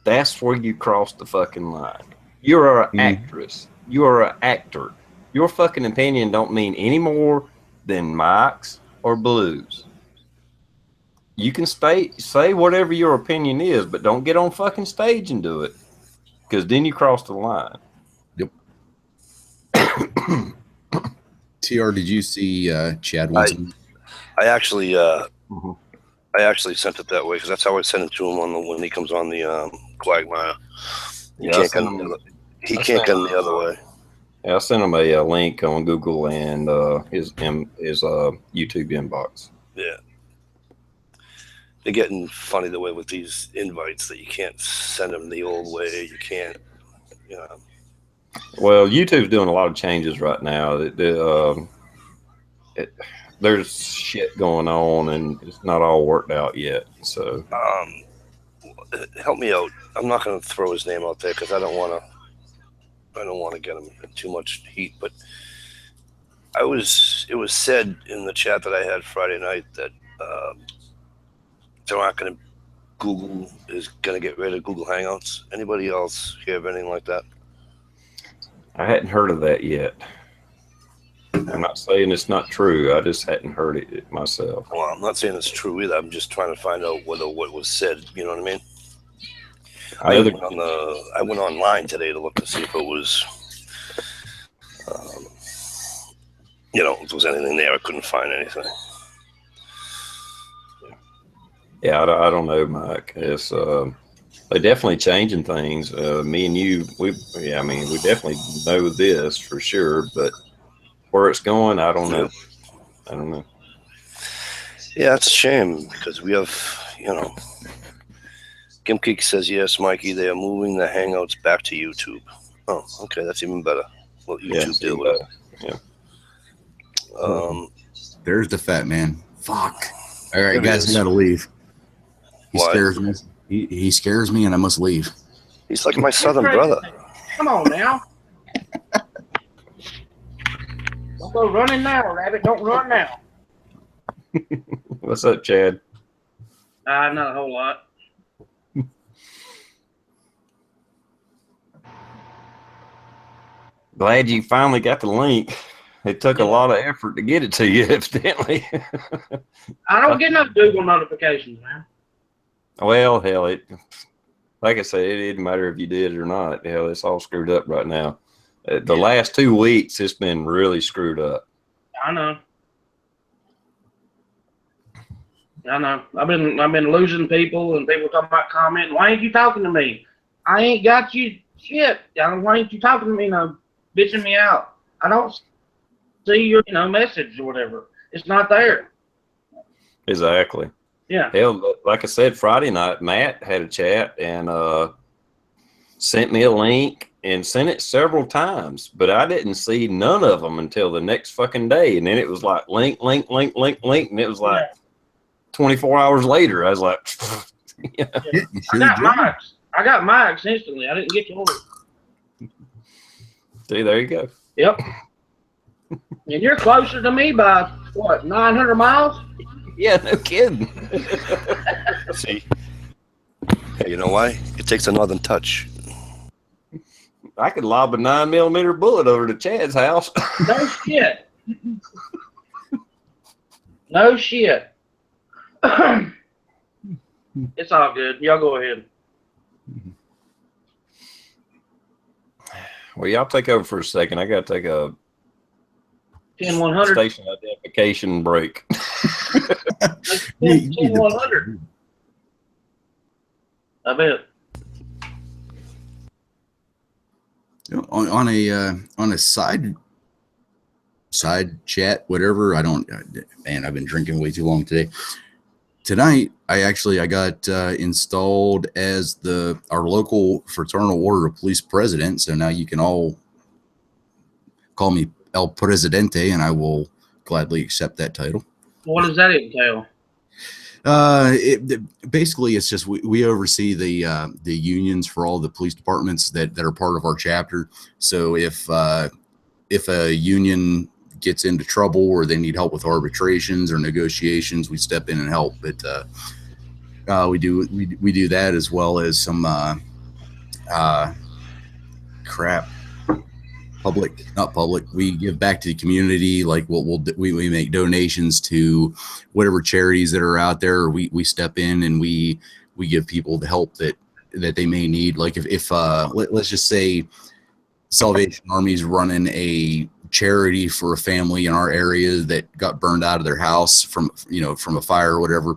that's where you cross the fucking line. You're an actress. You are an actor. Your fucking opinion don't mean any more than Mike's or Blue's. You can say whatever your opinion is, but don't get on fucking stage and do it, because then you cross the line. Yep. TR, did you see Chad Wilson? I actually I actually sent it that way because that's how I sent it to him when he comes on the Quagmire. He can't get him the other way. Yeah, I sent him a link on Google and his YouTube inbox. Yeah. They're getting funny the way with these invites that you can't send them the old way. You can't, Well, YouTube's doing a lot of changes right now. There's shit going on, and it's not all worked out yet. So, help me out. I'm not going to throw his name out there because I don't want to get him in too much heat. But it was said in the chat that I had Friday night that. They're not going to. Google is going to get rid of Google Hangouts. Anybody else hear of anything like that? I hadn't heard of that yet. I'm not saying it's not true. I just hadn't heard it myself. Well, I'm not saying it's true either. I'm just trying to find out what was said. You know what I mean? I went online today to look to see if it was, if there was anything there. I couldn't find anything. Yeah, I don't know, Mike. It's they're definitely changing things. Me and you, we definitely know this for sure, but where it's going, I don't know. I don't know. Yeah, it's a shame because we have, Gimkeek says, yes, Mikey, they are moving the Hangouts back to YouTube. Oh, okay, that's even better. Well, YouTube deal with it. Yeah. There's the fat man. Fuck. All right, guys, I gotta leave. He scares me. He scares me, and I must leave. He's like my southern brother. Come on now. Don't go running now, Rabbit. Don't run now. What's up, Chad? Not a whole lot. Glad you finally got the link. It took a lot of effort to get it to you, evidently. I don't get no Google notifications, man. Well, hell, like I said, it didn't matter if you did it or not. Hell, it's all screwed up right now. The last 2 weeks, it's been really screwed up. I know. I've been losing people, and people talking about commenting. Why ain't you talking to me? I ain't got you shit. Why ain't you talking to me? Bitching me out. I don't see your message or whatever. It's not there. Exactly. Yeah. Hell, like I said, Friday night, Matt had a chat and sent me a link and sent it several times, but I didn't see none of them until the next fucking day. And then it was like link, and it was like 24 hours later. I was like, yeah. I got Mike's instantly. I didn't get yours. See, there you go. Yep. And you're closer to me by what, 900 miles? Yeah, no kidding. See, hey, you know why? It takes a northern touch. I could lob a 9mm bullet over to Chad's house. No shit. No shit. It's all good. Y'all go ahead. Well, y'all take over for a second. I got to take a 10-100 station identification break. 10-100. I bet. On a side chat, whatever. Man, I've been drinking way too long today. Tonight, I got installed as our local fraternal order of police president. So now you can all call me El Presidente, and I will gladly accept that title. What does that entail? Basically, it's just we oversee the unions for all the police departments that are part of our chapter. So if a union gets into trouble or they need help with arbitrations or negotiations, we step in and help. But we do that, as well as some not public. We give back to the community. Like we make donations to whatever charities that are out there. We step in and we give people the help that they may need. Like if let's just say Salvation Army's running a charity for a family in our area that got burned out of their house from a fire or whatever,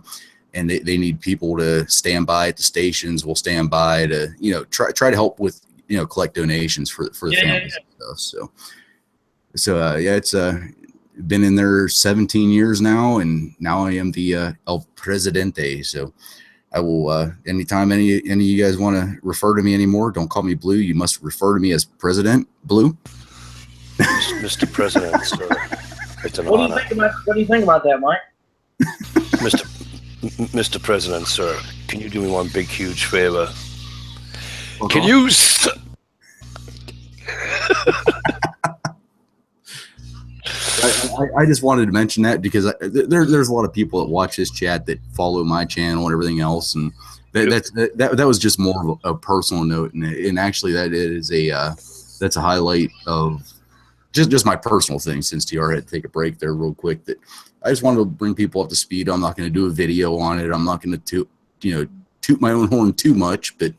and they need people to stand by at the stations. We'll stand by to try to help with collect donations for the families and stuff. So it's been in there 17 years now, and now I am the El Presidente. So I will anytime any of you guys want to refer to me anymore, don't call me Blue. You must refer to me as President Blue. Mr. President, sir. It's an What honor. do you think about that, Mike? Mr. President, sir, can you do me one big, huge favor? Can you... I just wanted to mention that because there's a lot of people that watch this chat that follow my channel and everything else, and that was just more of a personal note, and actually that's a highlight of just my personal thing. Since TR had to take a break there real quick, that I just wanted to bring people up to speed. I'm not going to do a video on it. I'm not going to toot my own horn too much, but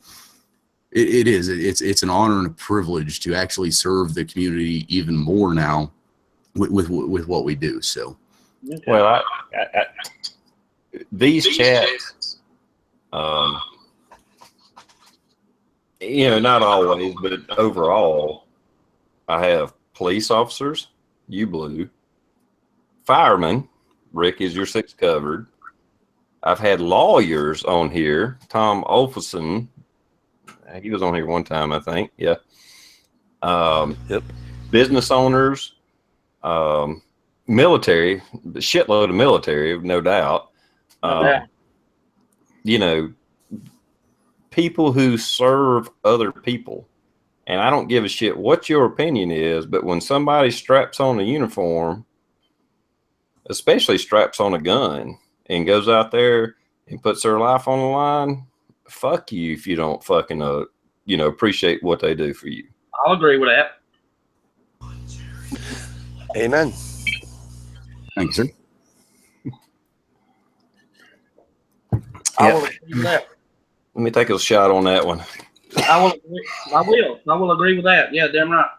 it's an honor and a privilege to actually serve the community even more now with what we do. So, well, I these chats, not always, but overall, I have police officers, you Blue, firemen, Rick is your six covered. I've had lawyers on here, Tom Olfison. He was on here one time, I think. Yeah. Yep. Business owners, military, a shitload of military, no doubt. People who serve other people. And I don't give a shit what your opinion is, but when somebody straps on a uniform, especially straps on a gun and goes out there and puts their life on the line, fuck you if you don't fucking, appreciate what they do for you. I'll agree with that. Amen. Thank you, sir. I will agree with that. Let me take a shot on that one. I will agree with that. Yeah, damn right.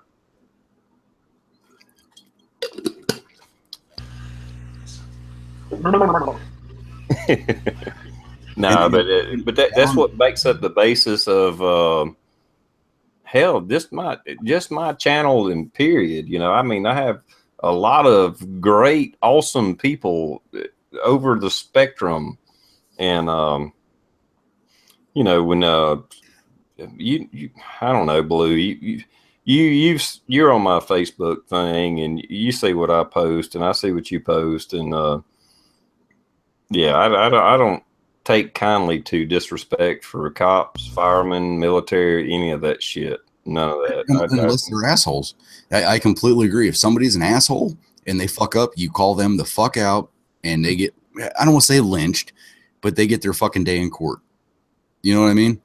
No, but that's what makes up the basis of hell. Just my channel and period. You know, I mean, I have a lot of great, awesome people over the spectrum, and when you I don't know, Blue, you're on my Facebook thing, and you see what I post, and I see what you post, and yeah, I don't take kindly to disrespect for cops, firemen, military, any of that shit. None of that. Unless they're assholes. I completely agree. If somebody's an asshole and they fuck up, you call them the fuck out, and they get, I don't want to say lynched, but they get their fucking day in court. You know what I mean?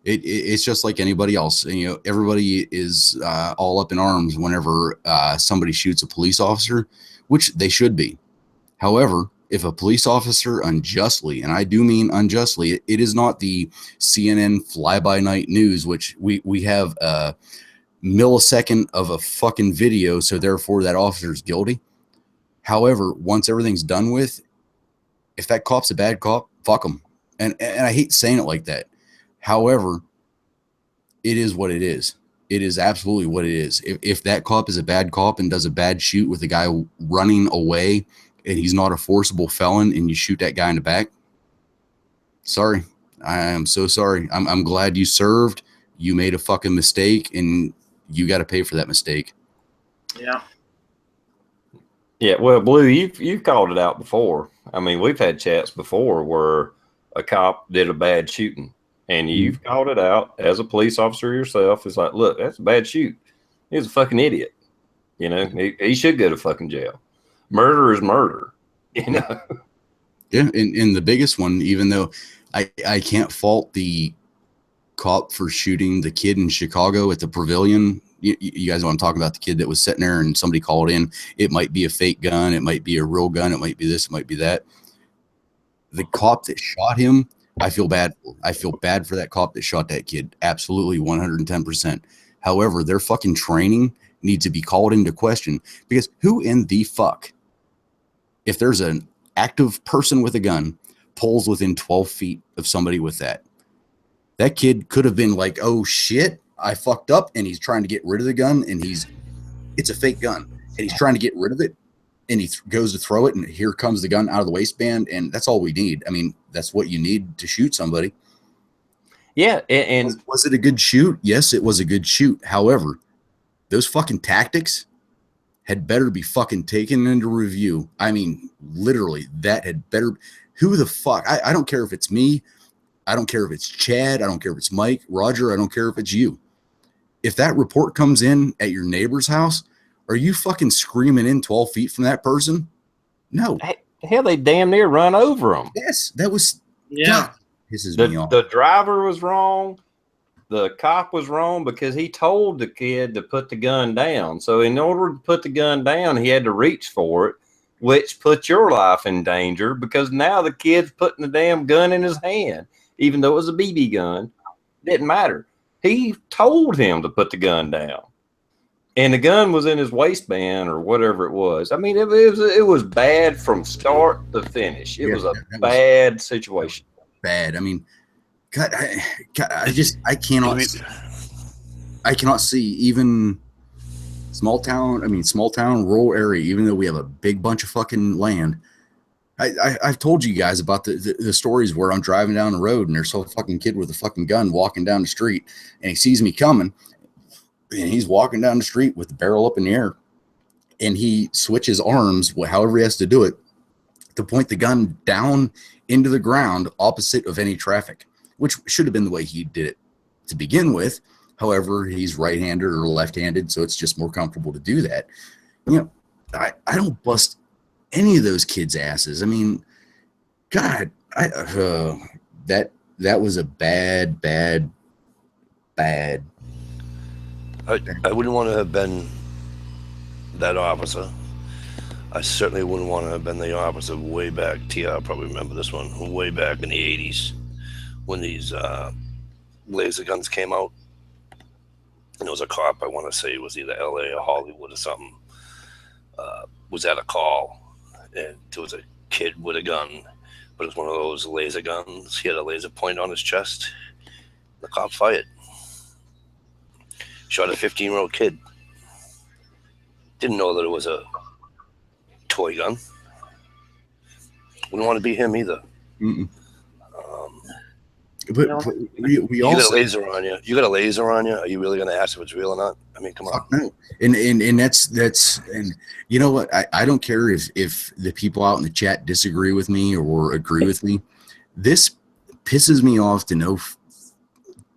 It's just like anybody else. And, everybody is all up in arms whenever somebody shoots a police officer, which they should be. However, if a police officer unjustly, and I do mean unjustly, it is not the CNN fly-by-night news, which we have a millisecond of a fucking video, so therefore that officer is guilty. However, once everything's done with, if that cop's a bad cop, fuck him. And I hate saying it like that. However, it is what it is. It is absolutely what it is. If that cop is a bad cop and does a bad shoot with a guy running away, and he's not a forcible felon, and you shoot that guy in the back, sorry. I am so sorry. I'm glad you served. You made a fucking mistake, and you got to pay for that mistake. Yeah. Yeah, well, Blue, you've called it out before. I mean, we've had chats before where a cop did a bad shooting, and you've called it out as a police officer yourself. It's like, look, that's a bad shoot. He's a fucking idiot. He should go to fucking jail. Murder is murder. Yeah, and the biggest one, even though I can't fault the cop for shooting the kid in Chicago at the Pavilion. You guys know I'm talking about, the kid that was sitting there and somebody called in. It might be a fake gun. It might be a real gun. It might be this. It might be that. The cop that shot him, I feel bad for. I feel bad for that cop that shot that kid. Absolutely 110%. However, their fucking training needs to be called into question, because who in the fuck, if there's an active person with a gun, pulls within 12 feet of somebody with that kid could have been like, oh shit, I fucked up, and he's trying to get rid of the gun, and it's a fake gun, and he's trying to get rid of it, and he goes to throw it, and here comes the gun out of the waistband, and that's all we need. I mean, that's what you need to shoot somebody. Yeah, and was it a good shoot? Yes, it was a good shoot. However, those fucking tactics had better be fucking taken into review. I mean, literally, that had better. Who the fuck? I don't care if it's me. I don't care if it's Chad. I don't care if it's Mike, Roger. I don't care if it's you. If that report comes in at your neighbor's house, are you fucking screaming in 12 feet from that person? No. Hell, they damn near run over them. Yes, that was. Yeah. God, pisses me off. The driver was wrong. The cop was wrong because he told the kid to put the gun down. So in order to put the gun down, he had to reach for it, which put your life in danger, because now the kid's putting the damn gun in his hand, even though it was a BB gun. It didn't matter. He told him to put the gun down, and the gun was in his waistband or whatever it was. I mean, it was bad from start to finish. It was a bad situation. Bad. I mean, God, I cannot see even small town, rural area, even though we have a big bunch of fucking land. I've told you guys about the stories where I'm driving down the road and there's a fucking kid with a fucking gun walking down the street, and he sees me coming, and he's walking down the street with the barrel up in the air, and he switches arms, however he has to do it, to point the gun down into the ground opposite of any traffic, which should have been the way he did it to begin with. However, he's right-handed or left-handed, so it's just more comfortable to do that. You know, I don't bust any of those kids' asses. I mean, God, that was a bad. I wouldn't want to have been that officer. I certainly wouldn't want to have been the officer way back. T.R. probably remember this one, way back in the 80s when these laser guns came out. And it was a cop, I want to say it was either LA or Hollywood or something, was at a call. And there was a kid with a gun, but it was one of those laser guns. He had a laser point on his chest. The cop fired. Shot a 15-year-old kid. Didn't know that it was a toy gun. Wouldn't want to be him either. But we you also got a laser on you. You got a laser on you. Are you really going to ask if it's real or not? I mean, come on. No. And that's and you know what? I don't care if the people out in the chat disagree with me or agree with me. This pisses me off to no.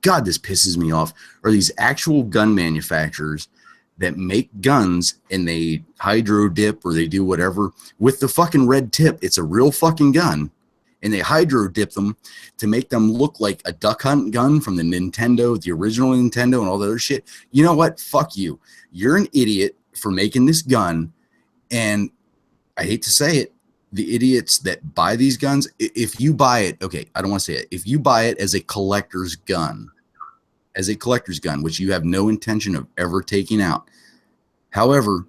God, this pisses me off. Are these actual gun manufacturers that make guns and they hydro dip or they do whatever with the fucking red tip? It's a real fucking gun. And they hydro dip them to make them look like a duck hunt gun from the Nintendo, the original Nintendo and all that other shit. You know what? Fuck you. You're an idiot for making this gun. And I hate to say it, the idiots that buy these guns, if you buy it, okay, I don't want to say it. If you buy it as a collector's gun, which you have no intention of ever taking out. However,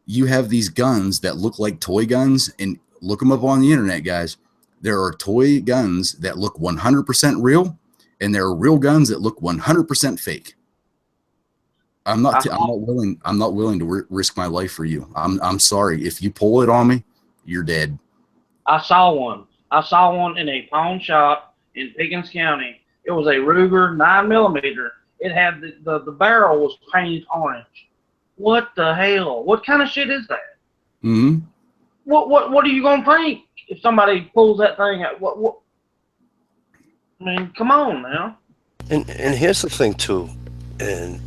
you have these guns that look like toy guns, and look them up on the internet, guys. There are toy guns that look 100% real, and there are real guns that look 100% fake. I'm not willing to risk my life for you. I'm sorry. If you pull it on me, you're dead. I saw one. In a pawn shop in Pickens County. It was a Ruger 9mm. It had the barrel was painted orange. What the hell? What kind of shit is that? Mm-hmm. What are you gonna think if somebody pulls that thing out? What? I mean, come on now. And here's the thing too, and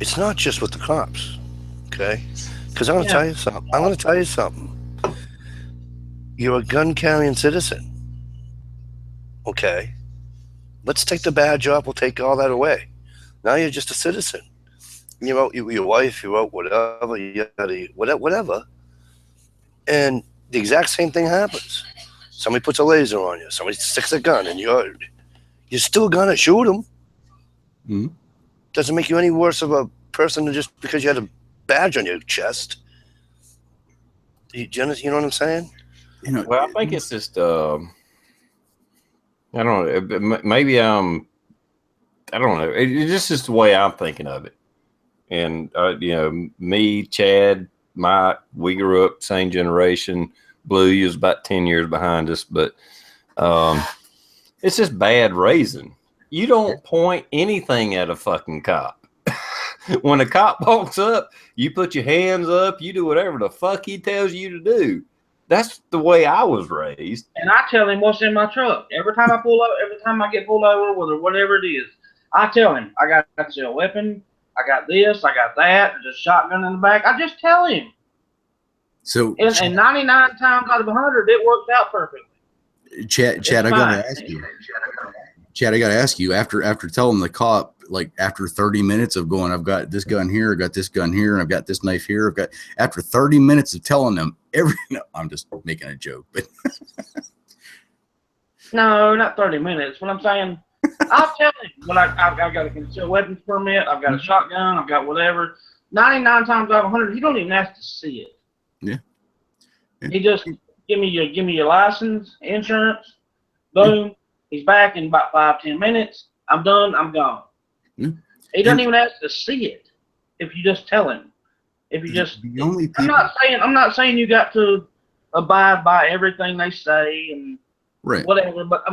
it's not just with the cops, okay? Because I'm gonna tell you something. You're a gun carrying citizen, okay? Let's take the badge off. We'll take all that away. Now you're just a citizen. You're out with your wife. You're out whatever. And the exact same thing happens. Somebody puts a laser on you. Somebody sticks a gun, and you're still gonna shoot them. Mm-hmm. Doesn't make you any worse of a person just because you had a badge on your chest. You know what I'm saying? Well, I think it's just I don't know. Maybe I don't know. It's just the way I'm thinking of it. And me, Chad, Mike, we grew up same generation. Blue, you was about 10 years behind us, but it's just bad raising. You don't point anything at a fucking cop. When a cop walks up, you put your hands up, you do whatever the fuck he tells you to do. That's the way I was raised. And I tell him what's in my truck. Every time I get pulled over, whatever it is, I tell him, I got a weapon, I got this, I got that, there's a shotgun in the back. I just tell him. So and 99 times out of 100, it works out perfectly. Chad, I gotta ask you. After telling the cop, like after 30 minutes of going, I've got this gun here, I've got this gun here, and I've got this knife here. After 30 minutes of telling them no, I'm just making a joke, but no, not 30 minutes. What I'm saying, I'll tell him. But I've got a concealed weapons permit, I've got a shotgun, I've got whatever. 99 times out of 100, he don't even have to see it. Yeah. He just give me your license, insurance, boom. He's back in about 5-10 minutes. I'm done. I'm gone. Yeah. He doesn't even have to see it if you just tell him. If you just, I'm not saying you got to abide by everything they say and whatever, but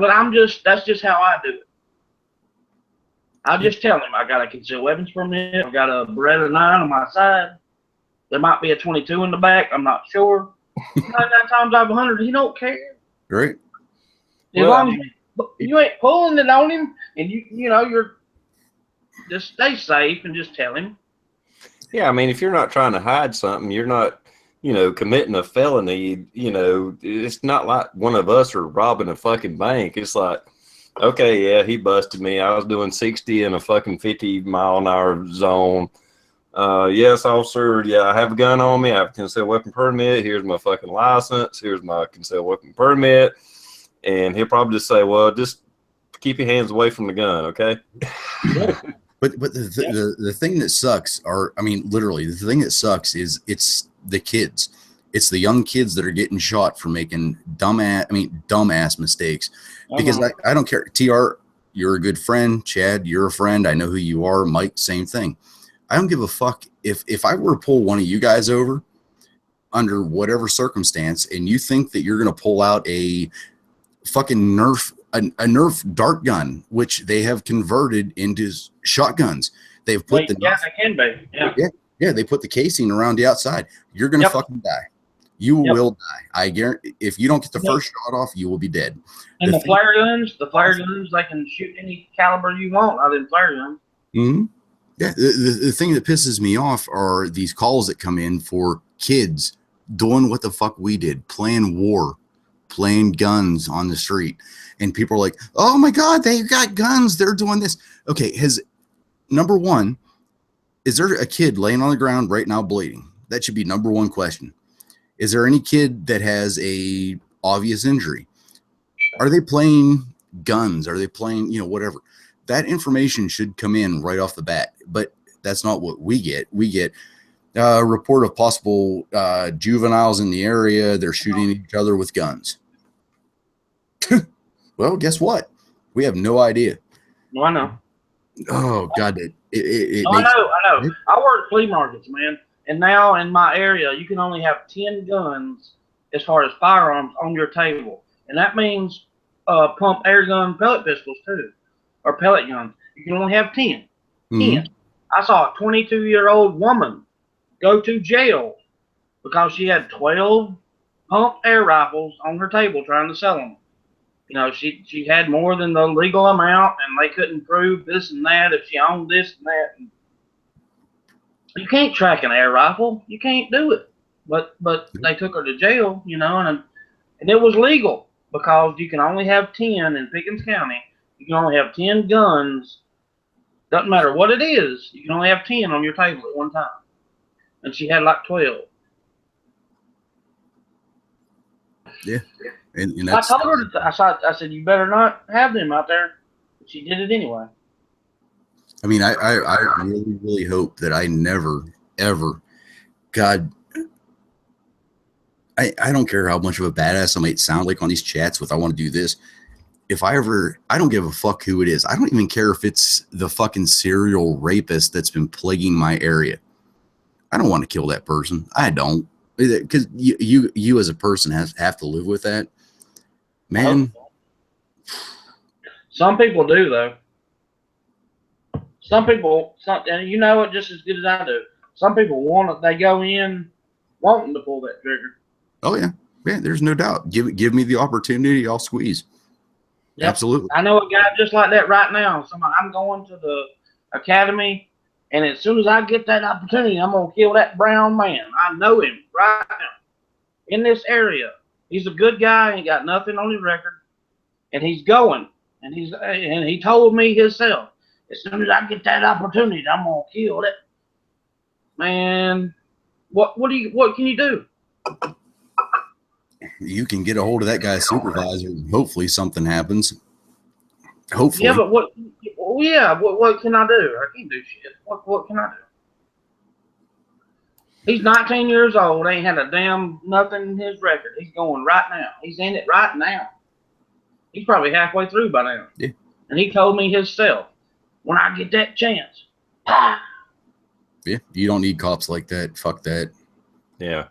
that's just how I do it. I just tell him I got a concealed weapons permit. I've got a Beretta 9 on my side. There might be a 22 in the back. I'm not sure. 99 times out of 100, he don't care. Right. As long as you ain't pulling it on him, and you're just stay safe and just tell him. Yeah, I mean, if you're not trying to hide something, you're not, committing a felony. It's not like one of us are robbing a fucking bank. It's like, okay, yeah, he busted me. I was doing 60 in a fucking 50-mile-an-hour zone. Yes, officer. Yeah, I have a gun on me. I have a concealed weapon permit. Here's my fucking license. Here's my concealed weapon permit. And he'll probably just say, well, just keep your hands away from the gun, okay? But the thing that sucks literally, the thing that sucks is it's the kids. It's the young kids that are getting shot for making dumbass mistakes. Because I don't care. TR, you're a good friend. Chad, you're a friend. I know who you are. Mike, same thing. I don't give a fuck if I were to pull one of you guys over under whatever circumstance, and you think that you're going to pull out a fucking Nerf dart gun, which they have converted into shotguns. They've put they can be. Yeah, they put the casing around the outside. You're going to fucking die. You will die. I guarantee. If you don't get the first shot off, you will be dead. And the flare guns, they can shoot any caliber you want out of the flare guns. Mm-hmm. Yeah, the thing that pisses me off are these calls that come in for kids doing what the fuck we did, playing war, playing guns on the street. And people are like, oh my God, they got guns. They're doing this. Okay, number one, is there a kid laying on the ground right now bleeding? That should be number one question. Is there any kid that has a obvious injury? Are they playing guns? Are they playing, whatever? That information should come in right off the bat, but that's not what we get. We get a report of possible juveniles in the area. They're shooting each other with guns. Well, guess what? We have no idea. No, I know. Oh God, I know. I work at flea markets, man, and now in my area, you can only have 10 guns as far as firearms on your table, and that means pump air gun pellet pistols too. Or pellet guns. You can only have 10. Mm-hmm. 10. I saw a 22-year-old woman go to jail because she had 12 pump air rifles on her table trying to sell them. She had more than the legal amount, and they couldn't prove this and that if she owned this and that. You can't track an air rifle. You can't do it. But they took her to jail, and it was legal because you can only have 10 in Pickens County. You can only have 10 guns. Doesn't matter what it is. You can only have 10 on your table at one time. And she had like 12. Yeah. And I told her, I said, you better not have them out there. But she did it anyway. I mean, I really, really hope that I never, ever, God, I don't care how much of a badass I might sound like on these chats with I want to do this. If I don't give a fuck who it is. I don't even care if it's the fucking serial rapist that's been plaguing my area. I don't want to kill that person. I don't. Because you as a person have to live with that. Man. Some people do, though. Some people, and you know it just as good as I do. Some people they go in wanting to pull that trigger. Oh, yeah. Yeah, there's no doubt. Give me the opportunity, I'll squeeze. Yep. Absolutely. I know a guy just like that right now. I'm going to the academy, and as soon as I get that opportunity, I'm going to kill that brown man. I know him right now in this area. He's a good guy. Ain't got nothing on his record, and he's going. And he told me himself, as soon as I get that opportunity, I'm going to kill that man. What can you do? You can get a hold of that guy's supervisor, and hopefully something happens. Hopefully. Yeah, but what can I do? I can't do shit. What can I do? He's 19 years old. Ain't had a damn nothing in his record. He's going right now. He's in it right now. He's probably halfway through by now. Yeah. And he told me himself, when I get that chance, pah. Yeah, you don't need cops like that. Fuck that. Yeah.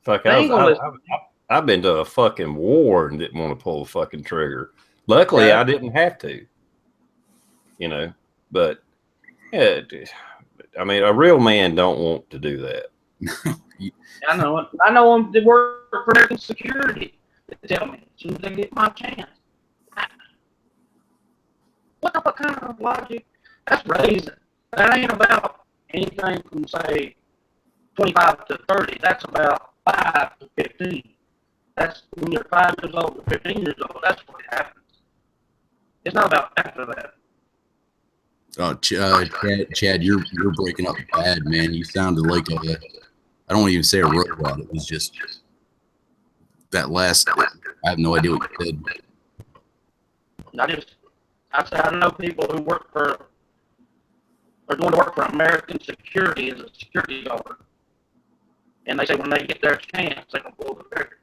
Fuck, I've been to a fucking war and didn't want to pull the fucking trigger. Luckily, I didn't have to. But yeah, I mean, a real man don't want to do that. I know it. I know them that work for American security. They tell me as soon as they get my chance. What kind of logic That's raising. That ain't about anything from, say, 25 to 30. That's about 5 to 15. That's when you're 5 years old to 15 years old. That's what happens. It's not about after that. Oh, Chad, you're breaking up bad, man. You sounded like I don't want to even say a robot. It was just that last. I have no idea what you said. I know people who work for, are going to work for American Security as a security guard, and they say when they get their chance, they can pull the trigger.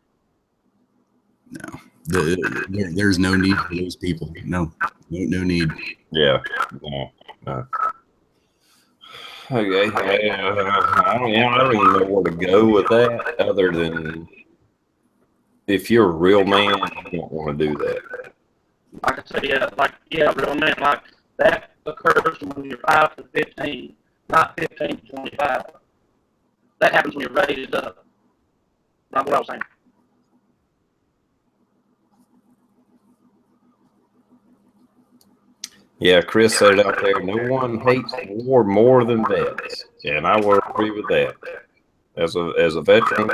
No, there's no need for those people. No need. Yeah. No. Okay. I don't even know where to go with that other than if you're a real man, you don't want to do that. Like I said, real man, like that occurs when you're 5 to 15, not 15 to 25. That happens when you're raised up. Not what I was saying. Yeah, Chris said it out there. No one hates war more than vets, and I would agree with that. As a veteran,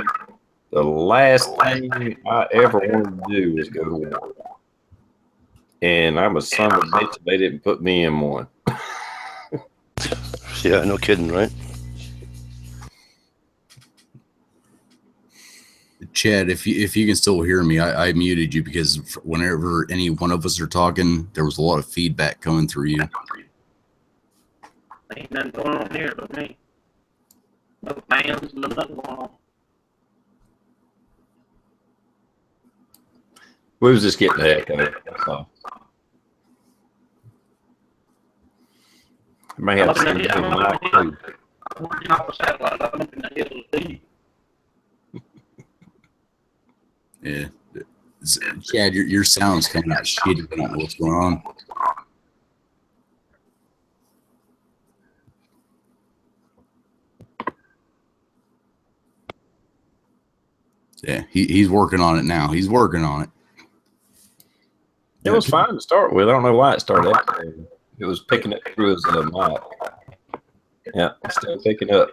the last thing I ever wanted to do was go to war, and I'm a son of a bitch. They didn't put me in one. Yeah, no kidding, right? Chad, if you can still hear me, I muted you because whenever any one of us are talking, there was a lot of feedback coming through you. Ain't nothing going on here but me. No fans, no nothing going on. We was just getting the heck out of it. That's all. I may have to send you a mic too. I'm working off a satellite. I'm up in the hills deep. Yeah, Chad, your sound's coming out shitty. I don't know what's going on. Yeah, he's working on it now. He's working on it. It was fine to start with. I don't know why it started out. It was picking it through his mic. Yeah, it's still picking up.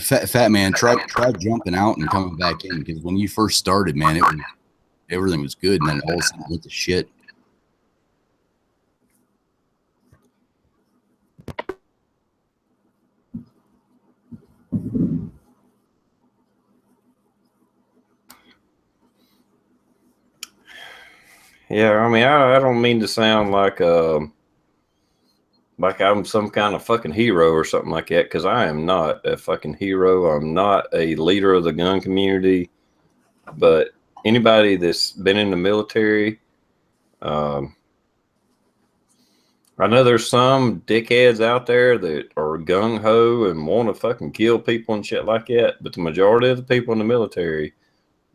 Fat man, try jumping out and coming back in because when you first started, man, everything was good, and then all of a sudden it went to shit. Yeah, I mean, I don't mean to sound like I'm some kind of fucking hero or something like that, because I am not a fucking hero. I'm not a leader of the gun community. But anybody that's been in the military, I know there's some dickheads out there that are gung ho and want to fucking kill people and shit like that. But the majority of the people in the military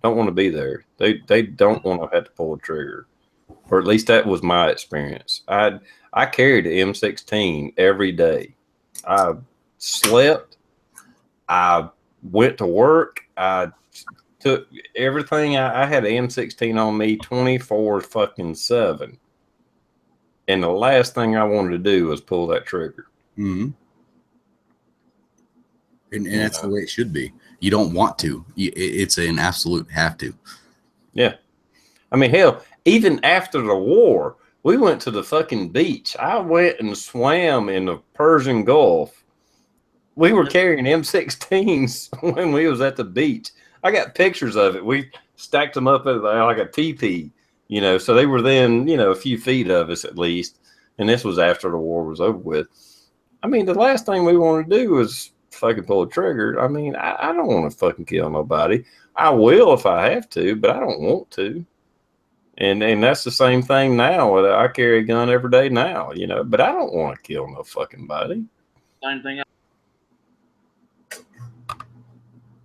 don't want to be there. They don't want to have to pull a trigger, or at least that was my experience. I carried the M16 every day. I slept. I went to work. I took everything. I had an M16 on me 24/7. And the last thing I wanted to do was pull that trigger. Mm-hmm. And that's the way it should be. You don't want to. It's an absolute have to. Yeah. I mean, hell, even after the war, we went to the fucking beach. I went and swam in the Persian Gulf. We were carrying M16s when we was at the beach. I got pictures of it. We stacked them up at like a teepee, so they were then, a few feet of us at least. And this was after the war was over with. I mean, the last thing we want to do is fucking pull a trigger. I mean, I don't want to fucking kill nobody. I will if I have to, but I don't want to. And that's the same thing now. I carry a gun every day now, but I don't want to kill no fucking body. Same thing.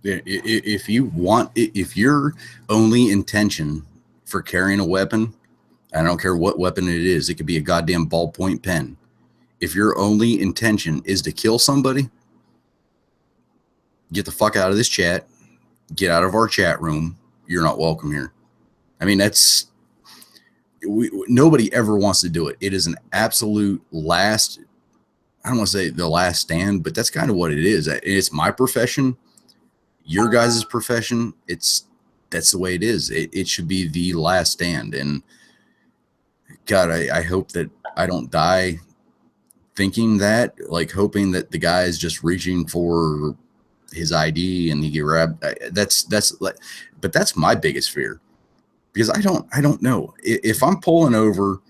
If your only intention for carrying a weapon, I don't care what weapon it is, it could be a goddamn ballpoint pen. If your only intention is to kill somebody, get the fuck out of this chat. Get out of our chat room. You're not welcome here. I mean, nobody ever wants to do it. It is an absolute last, I don't want to say the last stand, but that's kind of what it is. It's my profession, your guys' profession. That's the way it is. It should be the last stand. And God, I hope that I don't die thinking that, like hoping that the guy is just reaching for his ID and he get grabbed. But that's my biggest fear, because I don't know if I'm pulling over.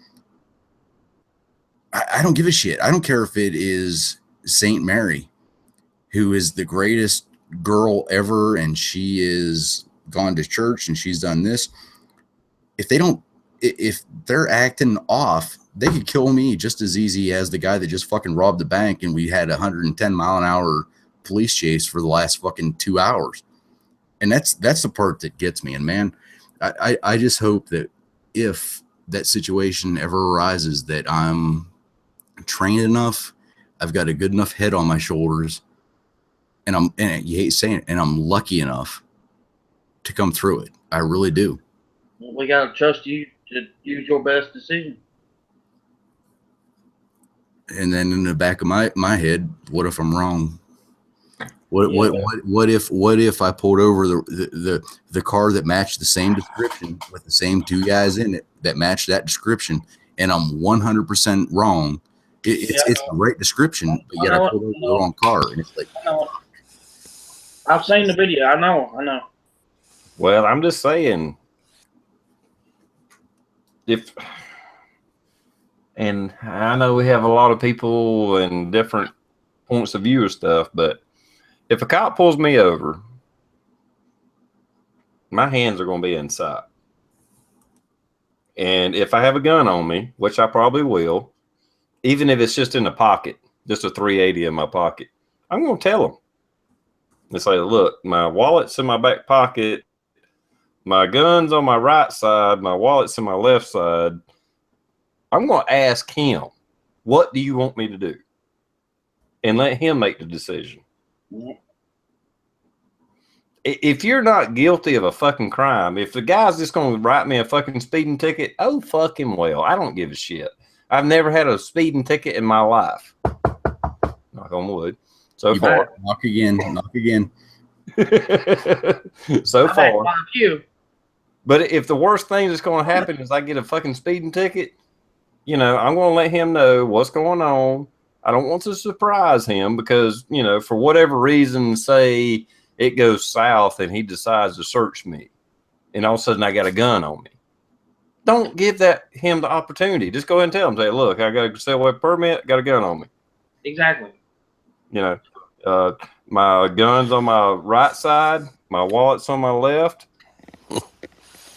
I don't give a shit. I don't care if it is Saint Mary, who is the greatest girl ever, and she is gone to church and she's done this. If they're acting off, they could kill me just as easy as the guy that just fucking robbed the bank and we had 110-mile-an-hour police chase for the last fucking 2 hours. And that's the part that gets me. And man, I just hope that if that situation ever arises, that I'm trained enough, I've got a good enough head on my shoulders, and you hate saying it, and I'm lucky enough to come through it. I really do. We gotta trust you to use your best decision. And then in the back of my head, what if I'm wrong? What if I pulled over the car that matched the same description with the same two guys in it that matched that description, and I'm 100% wrong? It's the right description, but yet I pulled over the wrong car, and it's like, I've seen the video. I know. Well, I'm just saying, and I know we have a lot of people and different points of view of stuff, but if a cop pulls me over, my hands are going to be in sight. And if I have a gun on me, which I probably will, even if it's just in the pocket, just a 380 in my pocket, I'm going to tell them. And say, look, my wallet's in my back pocket, my gun's on my right side, my wallet's in my left side. I'm going to ask him, what do you want me to do? And let him make the decision. If you're not guilty of a fucking crime, if the guy's just going to write me a fucking speeding ticket, oh, fucking well, I don't give a shit. I've never had a speeding ticket in my life. Knock on wood. So far. Knock again. So far. You. But if the worst thing that's going to happen is I get a fucking speeding ticket, I'm going to let him know what's going on. I don't want to surprise him because, for whatever reason, say it goes south and he decides to search me and all of a sudden I got a gun on me. Don't give him the opportunity. Just go ahead and tell him, say, look, I got a sale weapon permit, got a gun on me. Exactly. My gun's on my right side, my wallet's on my left.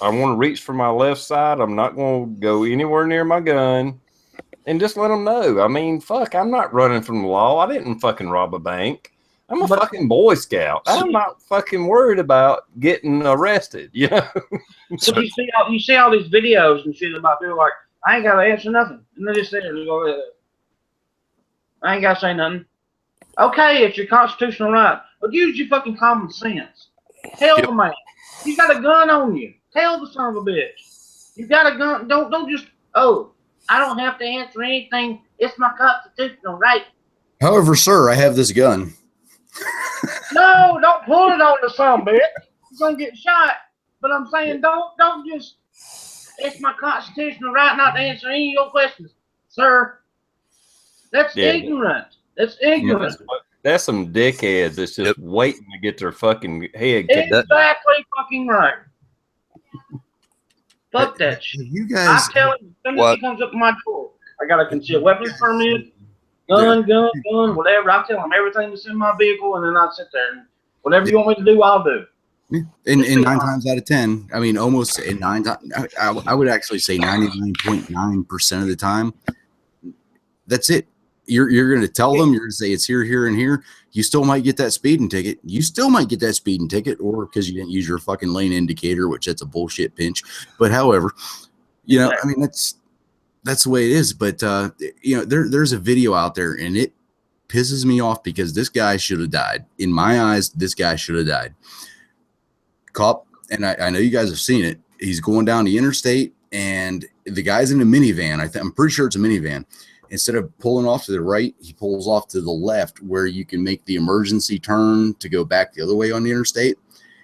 I want to reach for my left side. I'm not going to go anywhere near my gun. And just let them know. I mean, fuck, I'm not running from the law. I didn't fucking rob a bank. I'm a fucking Boy Scout. I'm not fucking worried about getting arrested, So you see all these videos and shit about people like, I ain't got to answer nothing. And they just sit there and go, I ain't got to say nothing. Okay, it's your constitutional right. But use your fucking common sense. Tell the man. He's got a gun on you. Tell the son of a bitch. You got a gun. Don't just, I don't have to answer anything. It's my constitutional right. However, sir, I have this gun. No, don't pull it on the son of a bitch. You're gonna get shot. But I'm saying don't just, it's my constitutional right not to answer any of your questions. Sir, that's ignorant. That's ignorant. That's some dickheads that's just waiting to get their fucking head kicked. Exactly fucking right. Fuck that shit. You guys, I tell him as soon as he comes up to my door, I got a concealed weapons permit, gun, whatever. I tell him everything that's in my vehicle, and then I sit there and whatever you want me to do, I'll do. And 9 times out of 10, I mean, almost in 9 times, I would actually say 99.9% of the time, that's it. You're going to tell them, you're going to say it's here, here, and here. You still might get that speeding ticket. Or because you didn't use your fucking lane indicator, which that's a bullshit pinch. But however, I mean, that's the way it is. But, there's a video out there and it pisses me off because this guy should have died. In my eyes, this guy should have died. Cop, and I know you guys have seen it. he's going down the interstate, and the guy's in a minivan. I'm pretty sure it's a minivan. Instead of pulling off to the right, he pulls off to the left where you can make the emergency turn to go back the other way on the interstate.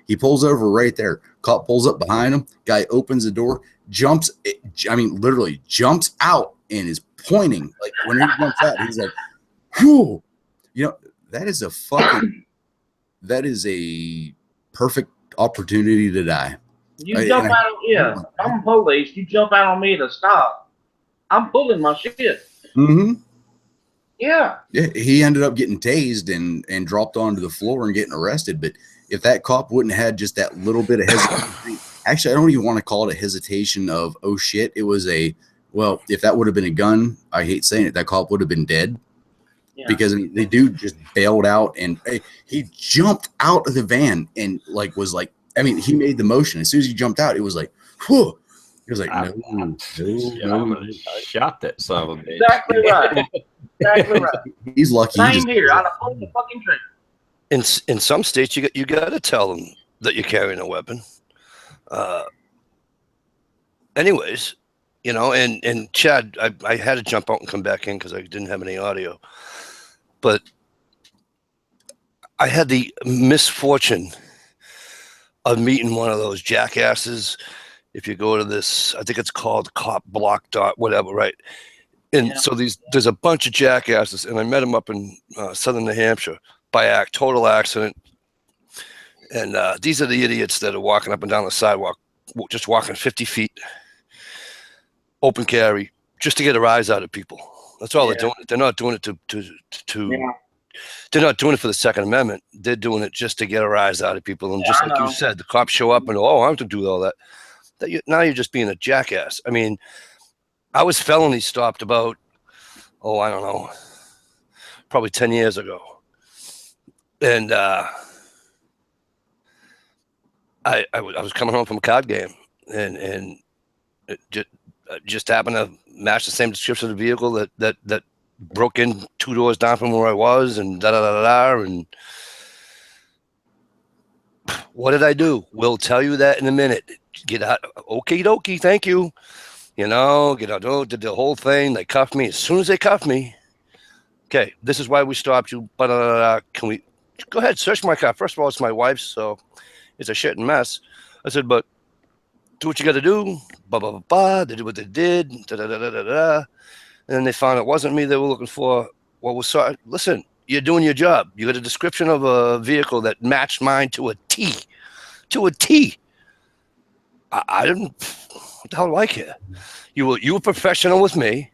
He pulls over right there. Cop pulls up behind him. Guy opens the door, literally jumps out and is pointing. Like when he jumps out, he's like, whew. You know, that is a perfect opportunity to die. You jump out on, I'm police. You jump out on me to stop. I'm pulling my shit. Mm-hmm. Yeah. He ended up getting tased and dropped onto the floor and getting arrested. But if that cop wouldn't have had just that little bit of hesitation, actually, I don't even want to call it a hesitation of, oh shit, it was if that would have been a gun, I hate saying it, that cop would have been dead. Yeah. Because the dude just bailed out, and he jumped out of the van and he made the motion. As soon as he jumped out, it was like, whew. He was like, no. Shot that son of a bitch. Exactly right. Exactly right. He's lucky. Same here. I'd have pulled the fucking trigger. In some states, you got to tell them that you're carrying a weapon. Anyways, and Chad, I had to jump out and come back in because I didn't have any audio. But I had the misfortune of meeting one of those jackasses. If you go to this, I think it's called Cop Block whatever, right? And so there's a bunch of jackasses, and I met them up in southern New Hampshire by total accident. And these are the idiots that are walking up and down the sidewalk, just walking 50 feet, open carry, just to get a rise out of people. That's all they're doing. They're not doing it they're not doing it for the Second Amendment. They're doing it just to get a rise out of people. And just like you said, the cops show up and, I have to do all that. Now you're just being a jackass. I mean, I was felony stopped about, I don't know, probably 10 years ago. And I was coming home from a card game, and it just happened to match the same description of the vehicle that broke in 2 doors down from where I was, and and what did I do? We'll tell you that in a minute. Get out. Okie dokie. Thank you. Get out. Did the whole thing. They cuffed me. As soon as they cuffed me, okay, this is why we stopped you. Can we go ahead, search my car? First of all, it's my wife's, so it's a shitting mess. I said, but do what you got to do. Blah, blah, blah, blah. They did what they did. And then they found it wasn't me they were looking for. Listen, you're doing your job. You got a description of a vehicle that matched mine to a T. To a T. I didn't. What the hell do I care? You were professional with me.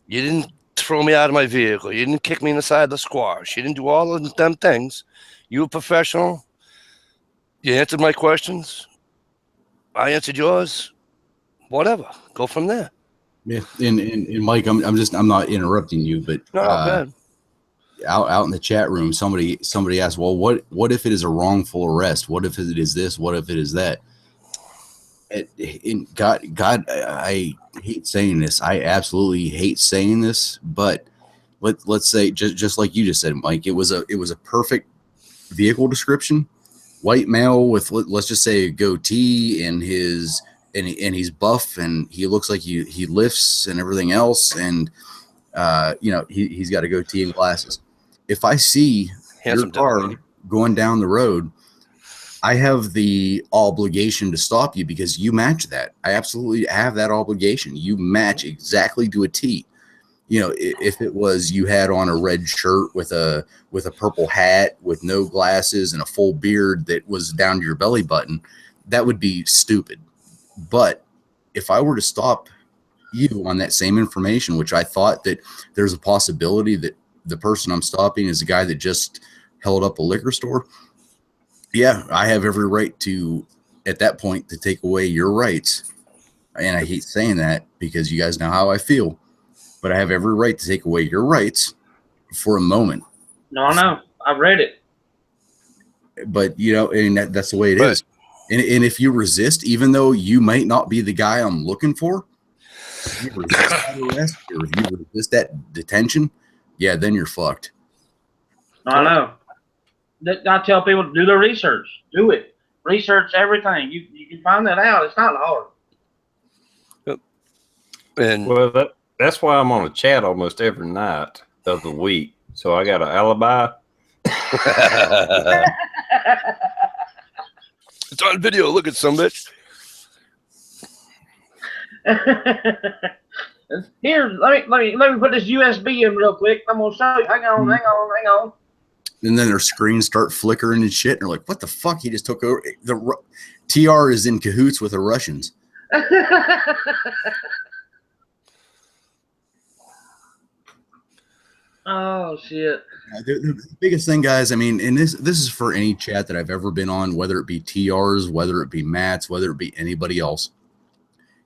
You didn't throw me out of my vehicle. You didn't kick me in the side of the squash. You didn't do all of them things. You were professional. You answered my questions. I answered yours. Whatever. Go from there. Yeah, and Mike, I'm not interrupting you, but no, out in the chat room, somebody asked, well, what if it is a wrongful arrest? What if it is this? What if it is that? God, I hate saying this. I absolutely hate saying this, but let's say just like you just said, Mike, it was a perfect vehicle description. White male with, let's just say, a goatee, and he's buff, and he looks like he lifts and everything else, and he's got a goatee and glasses. If I see your car going down the road, I have the obligation to stop you because you match that. I absolutely have that obligation. You match exactly to a T. If it was you had on a red shirt with a purple hat with no glasses and a full beard that was down to your belly button, that would be stupid. But if I were to stop you on that same information, which I thought that there's a possibility that the person I'm stopping is a guy that just held up a liquor store, yeah, I have every right to, at that point, to take away your rights. And I hate saying that because you guys know how I feel, but I have every right to take away your rights for a moment. No, I read it. But, and that's the way it is. And if you resist, even though you might not be the guy I'm looking for, if you resist that arrest or if you resist that detention, yeah, then you're fucked. I know. I tell people to do their research. Do it. Research everything. You You can find that out. It's not hard. And Well, that's why I'm on a chat almost every night of the week. So I got an alibi. it's on video. Look at some bitch. Here, let me put this USB in real quick. I'm gonna show you. Hang on. And then their screens start flickering and shit. And they're like, what the fuck? He just took over. The TR is in cahoots with the Russians. Oh shit. The biggest thing, guys, I mean, and this is for any chat that I've ever been on, whether it be TRs, whether it be Matt's, whether it be anybody else.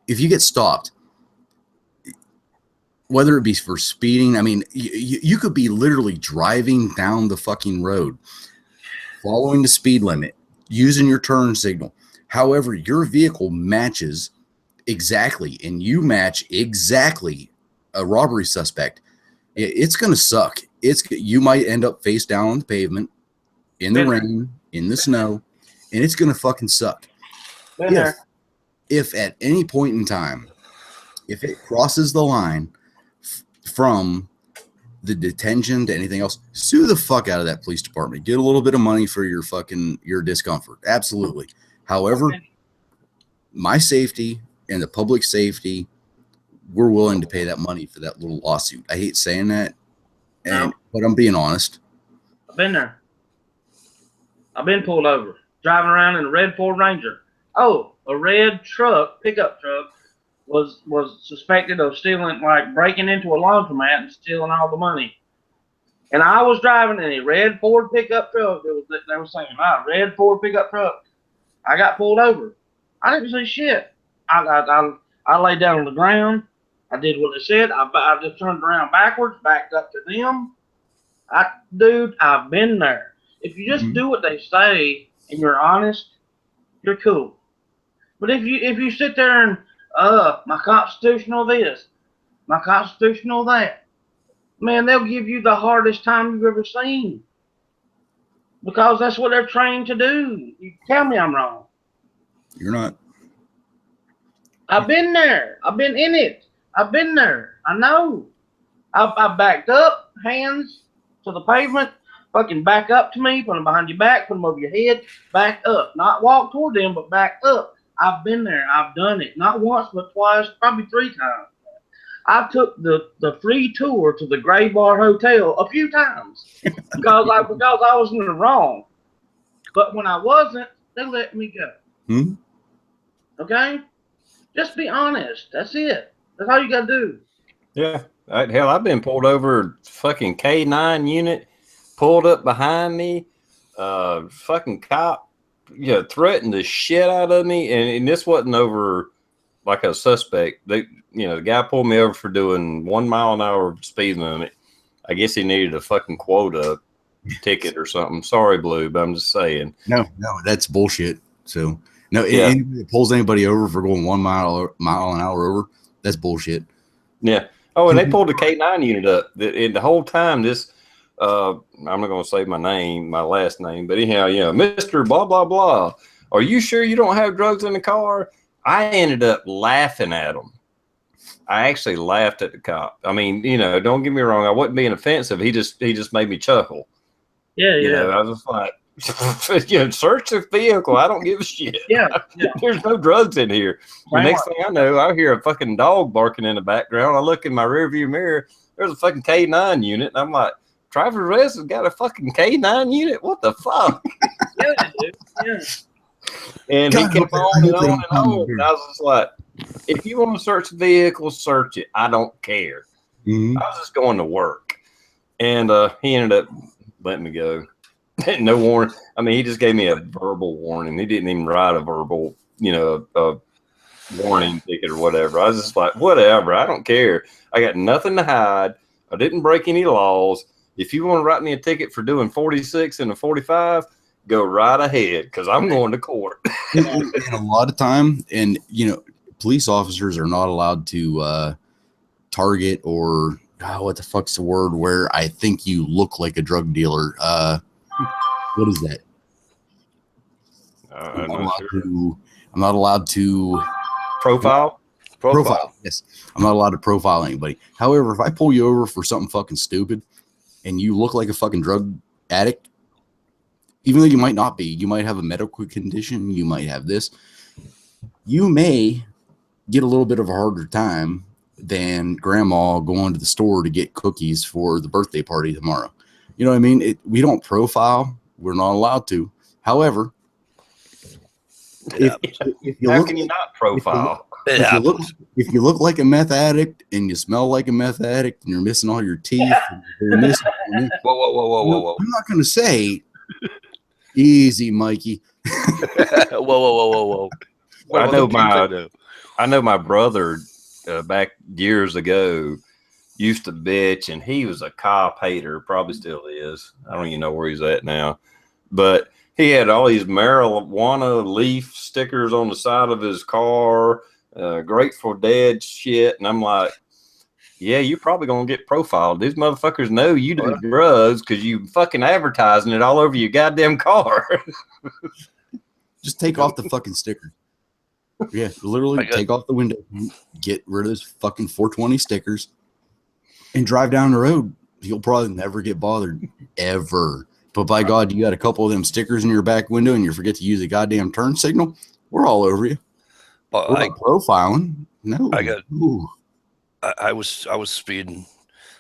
If you get stopped, whether it be for speeding, I mean, you could be literally driving down the fucking road, following the speed limit, using your turn signal. However, your vehicle matches exactly, and you match exactly a robbery suspect. It's going to suck. You might end up face down on the pavement, in the rain, in the snow, and it's going to fucking suck. If at any point in time, if it crosses the line from the detention to anything else, sue the fuck out of that police department. Get a little bit of money for your discomfort. Absolutely. However, my safety and the public safety, we're willing to pay that money for that little lawsuit. I hate saying that, but I'm being honest. I've been there. I've been pulled over, driving around in a red Ford Ranger. Oh, a red truck, pickup truck, was suspected of stealing, like breaking into a laundromat and stealing all the money. And I was driving in a red Ford pickup truck. They were saying, red Ford pickup truck. I got pulled over. I didn't say shit. I laid down on the ground. I did what they said. I just turned around backwards, backed up to them. Dude, I've been there. If you just do what they say and you're honest, you're cool. But if you sit there and my constitutional this, my constitutional that, man, they'll give you the hardest time you've ever seen. Because that's what they're trained to do. You tell me I'm wrong. You're not. I've been there. I've been in it. I've been there. I know. I backed up, hands to the pavement, fucking back up to me, put them behind your back, put them over your head, back up. Not walk toward them, but back up. I've been there. I've done it. Not once, but twice, probably 3 times. I took the free tour to the Gray Bar Hotel a few times because I was in the wrong. But when I wasn't, they let me go. Okay? Just be honest. That's it. That's all you got to do. Yeah. Hell, I've been pulled over, fucking K9 unit, pulled up behind me, fucking cop, threatened the shit out of me. And this wasn't over like a suspect. The guy pulled me over for doing 1 mile an hour speed limit. I guess he needed a fucking quota ticket or something. Sorry, Blue, but I'm just saying. No, that's bullshit. So anybody that pulls anybody over for going 1 mile an hour over, that's bullshit. Yeah. Oh, and they pulled the K9 unit up. The whole time, this, I'm not going to say my last name, but anyhow, Mr. Blah, blah, blah. Are you sure you don't have drugs in the car? I ended up laughing at him. I actually laughed at the cop. I mean, don't get me wrong. I wasn't being offensive. He just made me chuckle. Yeah. I was like, search the vehicle. I don't give a shit. Yeah. There's no drugs in here. The next thing I know, I hear a fucking dog barking in the background. I look in my rearview mirror. There's a fucking K9 unit. And I'm like, Travis Rez has got a fucking K9 unit? What the fuck? Yeah, dude. Yeah. And he kept on and on and on. And I was just like, if you want to search the vehicle, search it. I don't care. I was just going to work. And he ended up letting me go. No warning. I mean, he just gave me a verbal warning. He didn't even write a verbal, a warning ticket or whatever. I was just like, whatever. I don't care. I got nothing to hide. I didn't break any laws. If you want to write me a ticket for doing 46 and a 45, go right ahead because I'm going to court. And a lot of time, and police officers are not allowed to target or what the fuck's the word where I think you look like a drug dealer. What is that? I'm not allowed to Profile. Yes, I'm not allowed to profile anybody. However, if I pull you over for something fucking stupid and you look like a fucking drug addict, even though you might not be, you might have a medical condition, you might have this, you may get a little bit of a harder time than grandma going to the store to get cookies for the birthday party tomorrow. You know what I mean? We don't profile. We're not allowed to. However, if you How look, can you not profile? If you look like a meth addict and you smell like a meth addict and you're missing all your teeth, Whoa. I'm not going to say easy, Mikey. Whoa. I know my brother back years ago used to bitch, and he was a cop hater, probably still is. I don't even know where he's at now, but he had all these marijuana leaf stickers on the side of his car, Grateful Dead shit, and I'm like, yeah, you're probably gonna get profiled. These motherfuckers know you do drugs because you fucking advertising it all over your goddamn car. Just take off the fucking sticker. Yeah, literally take off the window, get rid of those fucking 420 stickers, and drive down the road. You'll probably never get bothered, ever. But by God, you got a couple of them stickers in your back window and you forget to use a goddamn turn signal, we're all over you. We're not profiling. No. I was speeding.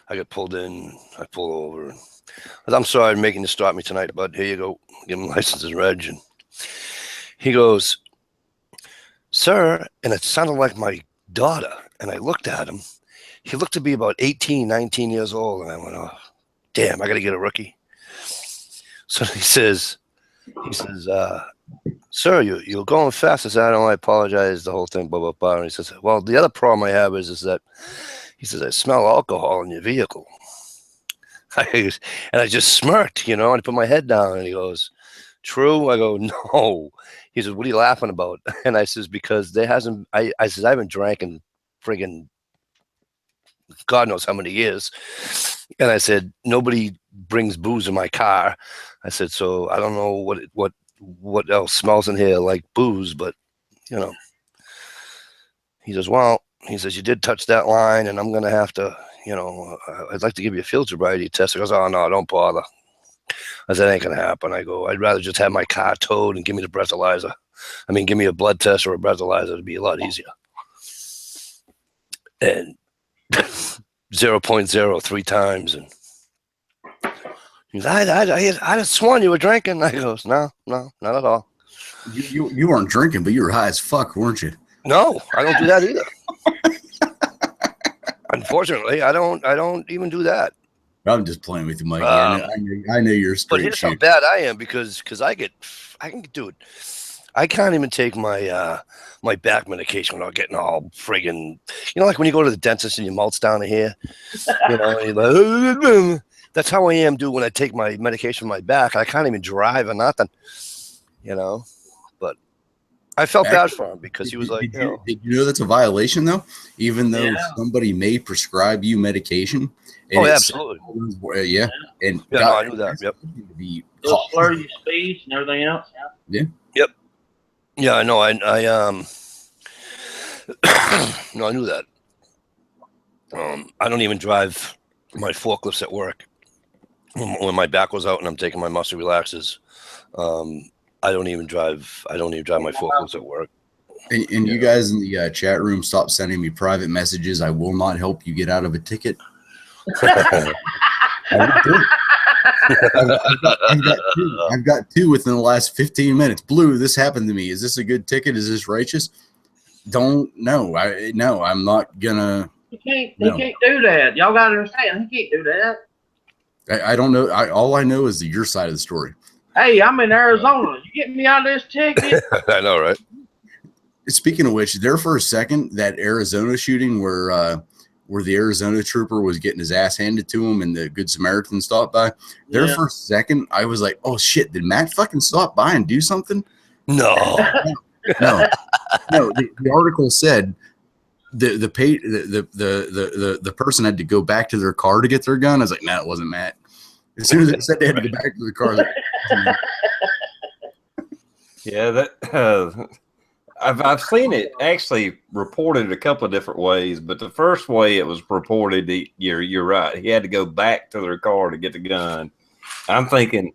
I got pulled in. I pulled over. I'm sorry I'm making you stop me tonight, bud. Here you go. Give him license and reg. And he goes, sir, and it sounded like my daughter. And I looked at him. He looked to be about 18, 19 years old. And I went, oh, damn, I got to get a rookie. So he says, sir, you're going fast. I said, I apologize, the whole thing, blah, blah, blah. And he says, well, the other problem I have is that, he says, I smell alcohol in your vehicle. And I just smirked, and I put my head down, and he goes, true? I go, no. He says, what are you laughing about? And I says, because I haven't drank in friggin' God knows how many years. And I said, nobody brings booze in my car. I said, so I don't know what else smells in here like booze, but he says, well, you did touch that line, and I'm gonna have to, I'd like to give you a field sobriety test. He goes, oh no, don't bother. I said, ain't gonna happen. I go, I'd rather just have my car towed and give me the breathalyzer. I mean, give me a blood test or a breathalyzer. It'd be a lot easier. And 0.0 3 times, and he's, I'd have sworn you were drinking. I goes, no, not at all. You weren't drinking, but you were high as fuck, weren't you? No, I don't do that either. Unfortunately, I don't even do that. I'm just playing with you, Mikey. I know you're straight. But here's how bad I am because I can do it. I can't even take my my back medication without getting all friggin', like when you go to the dentist and your mouth's down to here, you're like, that's how I am, dude, when I take my medication for my back. I can't even drive or nothing, But I felt bad for him because he was like, Did you know that's a violation, though? Even though somebody may prescribe you medication. Oh, absolutely. Yeah. And no, I knew that. Yep. You'll slur your speech and everything else. Yeah. Yep. Yeah, I know. I no, I knew that. I don't even drive my forklifts at work when my back was out and I'm taking my muscle relaxers. I don't even drive my forklifts at work. And you guys in the chat room, stop sending me private messages. I will not help you get out of a ticket. I've got 2 within the last 15 minutes. Blue, this happened to me. Is this a good ticket? Is this righteous? Don't know. I'm not gonna. He can't do that. Y'all gotta understand. He can't do that. I don't know. All I know is your side of the story. Hey, I'm in Arizona. You get me out of this ticket? I know, right? Speaking of which, there for a second, that Arizona shooting where the Arizona trooper was getting his ass handed to him and the Good Samaritan stopped by. There for a second, I was like, oh shit, did Matt fucking stop by and do something? No. No. The article said the person had to go back to their car to get their gun. I was like, no, it wasn't Matt. As soon as it said they had to go back to the car, I was like, Yeah, that I've seen it actually reported a couple of different ways, but the first way it was reported, you're right. He had to go back to their car to get the gun. I'm thinking,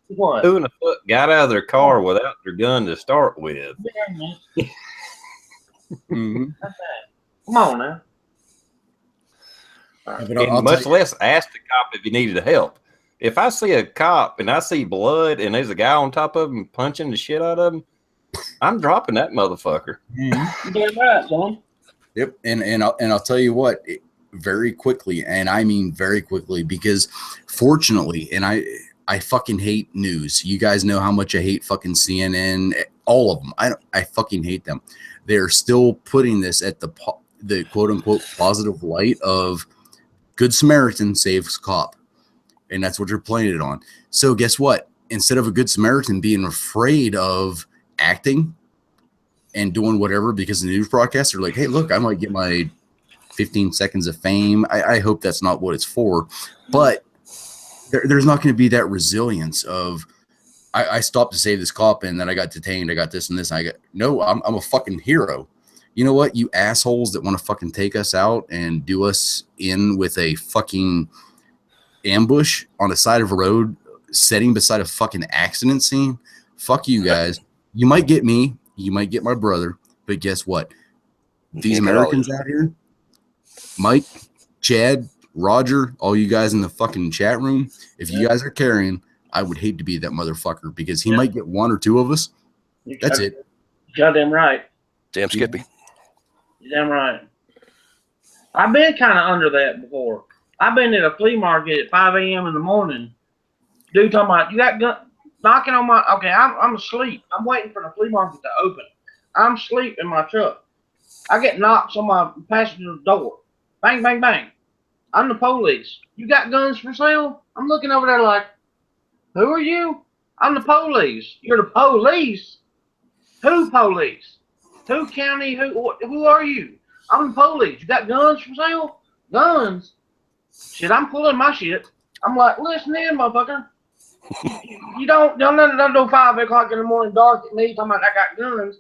What? who in the fuck got out of their car without their gun to start with? Mm-hmm. Come on now. But And I'll much tell you, less ask the cop if you needed help. If I see a cop and I see blood and there's a guy on top of him punching the shit out of him, I'm dropping that motherfucker. Mhm. You're damn right, son. Yep, and I'll tell you what, very quickly, and I mean very quickly, because fortunately, and I fucking hate news. You guys know how much I hate fucking CNN, all of them. I fucking hate them. They're still putting this at the quote unquote positive light of Good Samaritan saves cop, and that's what you're playing it on. So guess what? Instead of a Good Samaritan being afraid of acting and doing whatever because the news broadcasts are like, hey, look, I might get my 15 seconds of fame. I hope that's not what it's for, but there's not going to be that resilience of I stopped to save this cop and then I got detained. I got this and this. And I got I'm a fucking hero. You know what? You assholes that want to fucking take us out and do us in with a fucking ambush on the side of a road, setting beside a fucking accident scene. Fuck you guys. You might get me. You might get my brother. But guess what? These Americans out here, Mike, Chad, Roger, all you guys in the fucking chat room, if you guys are carrying, I would hate to be that motherfucker because he might get one or two of us. That's it. Goddamn right. Damn Skippy. You're damn right. I've been kind of under that before. I've been at a flea market at 5 a.m. in the morning. Dude talking about, you got gun knocking on my, okay, I'm asleep. I'm waiting for the flea market to open. I'm asleep in my truck. I get knocks on my passenger door. Bang, bang, bang. I'm the police. You got guns for sale? I'm looking over there like, who are you? I'm the police. You're the police? Who police? Who county? Who are you? I'm the police. You got guns for sale? Guns? Shit, I'm pulling my shit. I'm like, listen in, motherfucker. You don't do 5 o'clock in the morning dark at me talking about I got guns.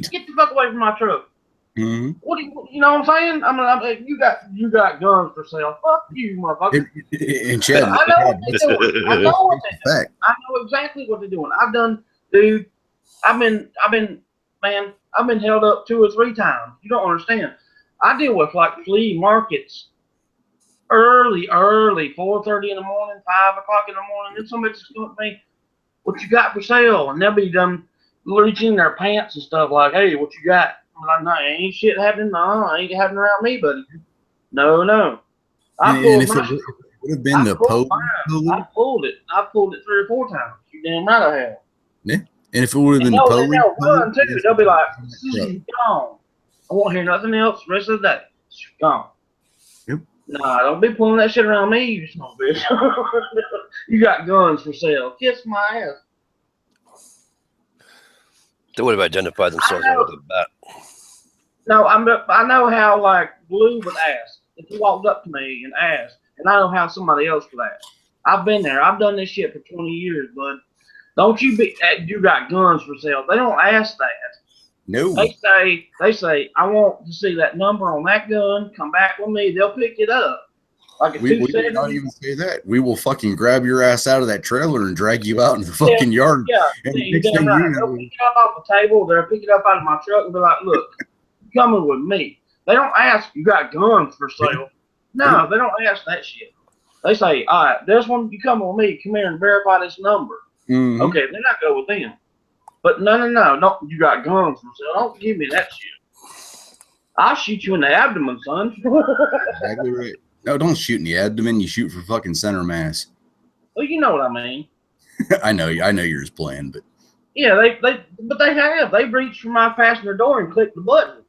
Get the fuck away from my truck. Mm-hmm. What do you know what I'm saying? I'm you got guns for sale. Fuck you, motherfucker. And Chad, I know what they're doing. I know what they're doing. I know exactly what they're doing. I've been held up 2 or 3 times. You don't understand. I deal with like flea markets early, 4:30 in the morning, 5 o'clock in the morning. Then somebody's just going to me, what you got for sale? And they'll be done reaching in their pants and stuff like, hey, what you got? I'm like, no, ain't shit happening. No, ain't happening around me, buddy. No. I pulled my shit. Would have been the Pope. I pulled it 3 or 4 times. You damn right I have. Yeah. And if it would have been the police, they'll run too. They'll be like, gone. I won't hear nothing else the rest of the day. It's gone. Yep. Nah, don't be pulling that shit around me, you son of a bitch. You got guns for sale. Kiss my ass. They would have identified themselves right off the bat. No, I know how like Blue would ask if he walked up to me and asked, and I know how somebody else would ask. I've been there. I've done this shit for 20 years, bud. Don't you be? You got guns for sale? They don't ask that. No. They say, I want to see that number on that gun. Come back with me. They'll pick it up. Like a we will not even say that. We will fucking grab your ass out of that trailer and drag you out in the fucking yard. Yeah, you're damn right. They'll pick it up off the table. They'll pick it up out of my truck and be like, look, you're coming with me. They don't ask, you got guns for sale. No, they don't ask that shit. They say, all right, this one, you come with me. Come here and verify this number. Mm-hmm. Okay, then I go with them. But no, you got guns for sale. Don't give me that shit. I'll shoot you in the abdomen, son. Exactly right. No, don't shoot in the abdomen. You shoot for fucking center mass. Well, you know what I mean. I know you're just playing, but yeah, they've reached for my passenger door and clicked the button.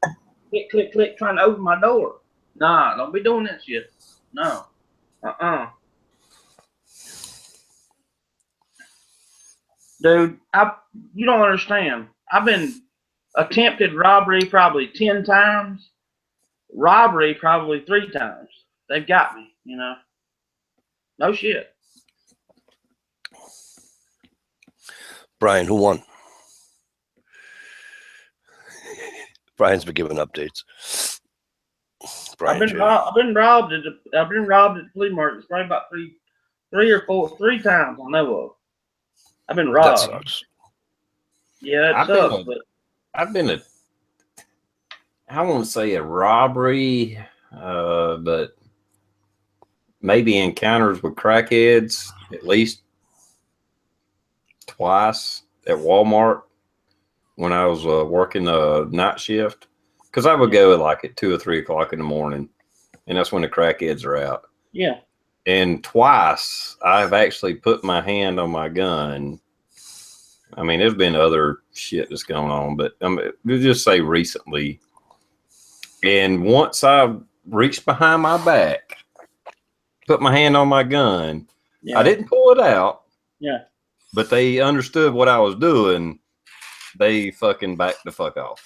Click, trying to open my door. Nah, don't be doing that shit. No. Dude, you don't understand. I've been attempted robbery probably 10 times. Robbery probably 3 times. They've got me, you know. No shit. Brian, who won? Brian's been giving updates. I've been robbed at the flea market. It's probably about three times I know of. I've been robbed. That sucks. Yeah, that sucks. But I've been I won't say a robbery, but maybe encounters with crackheads at least twice at Walmart when I was working the night shift. Because I would go like at 2 or 3 o'clock in the morning, and that's when the crackheads are out. Yeah. And twice I've actually put my hand on my gun. I mean, there's been other shit that's going on, but we'll just say recently. And once I reached behind my back, put my hand on my gun, I didn't pull it out. Yeah. But they understood what I was doing. They fucking backed the fuck off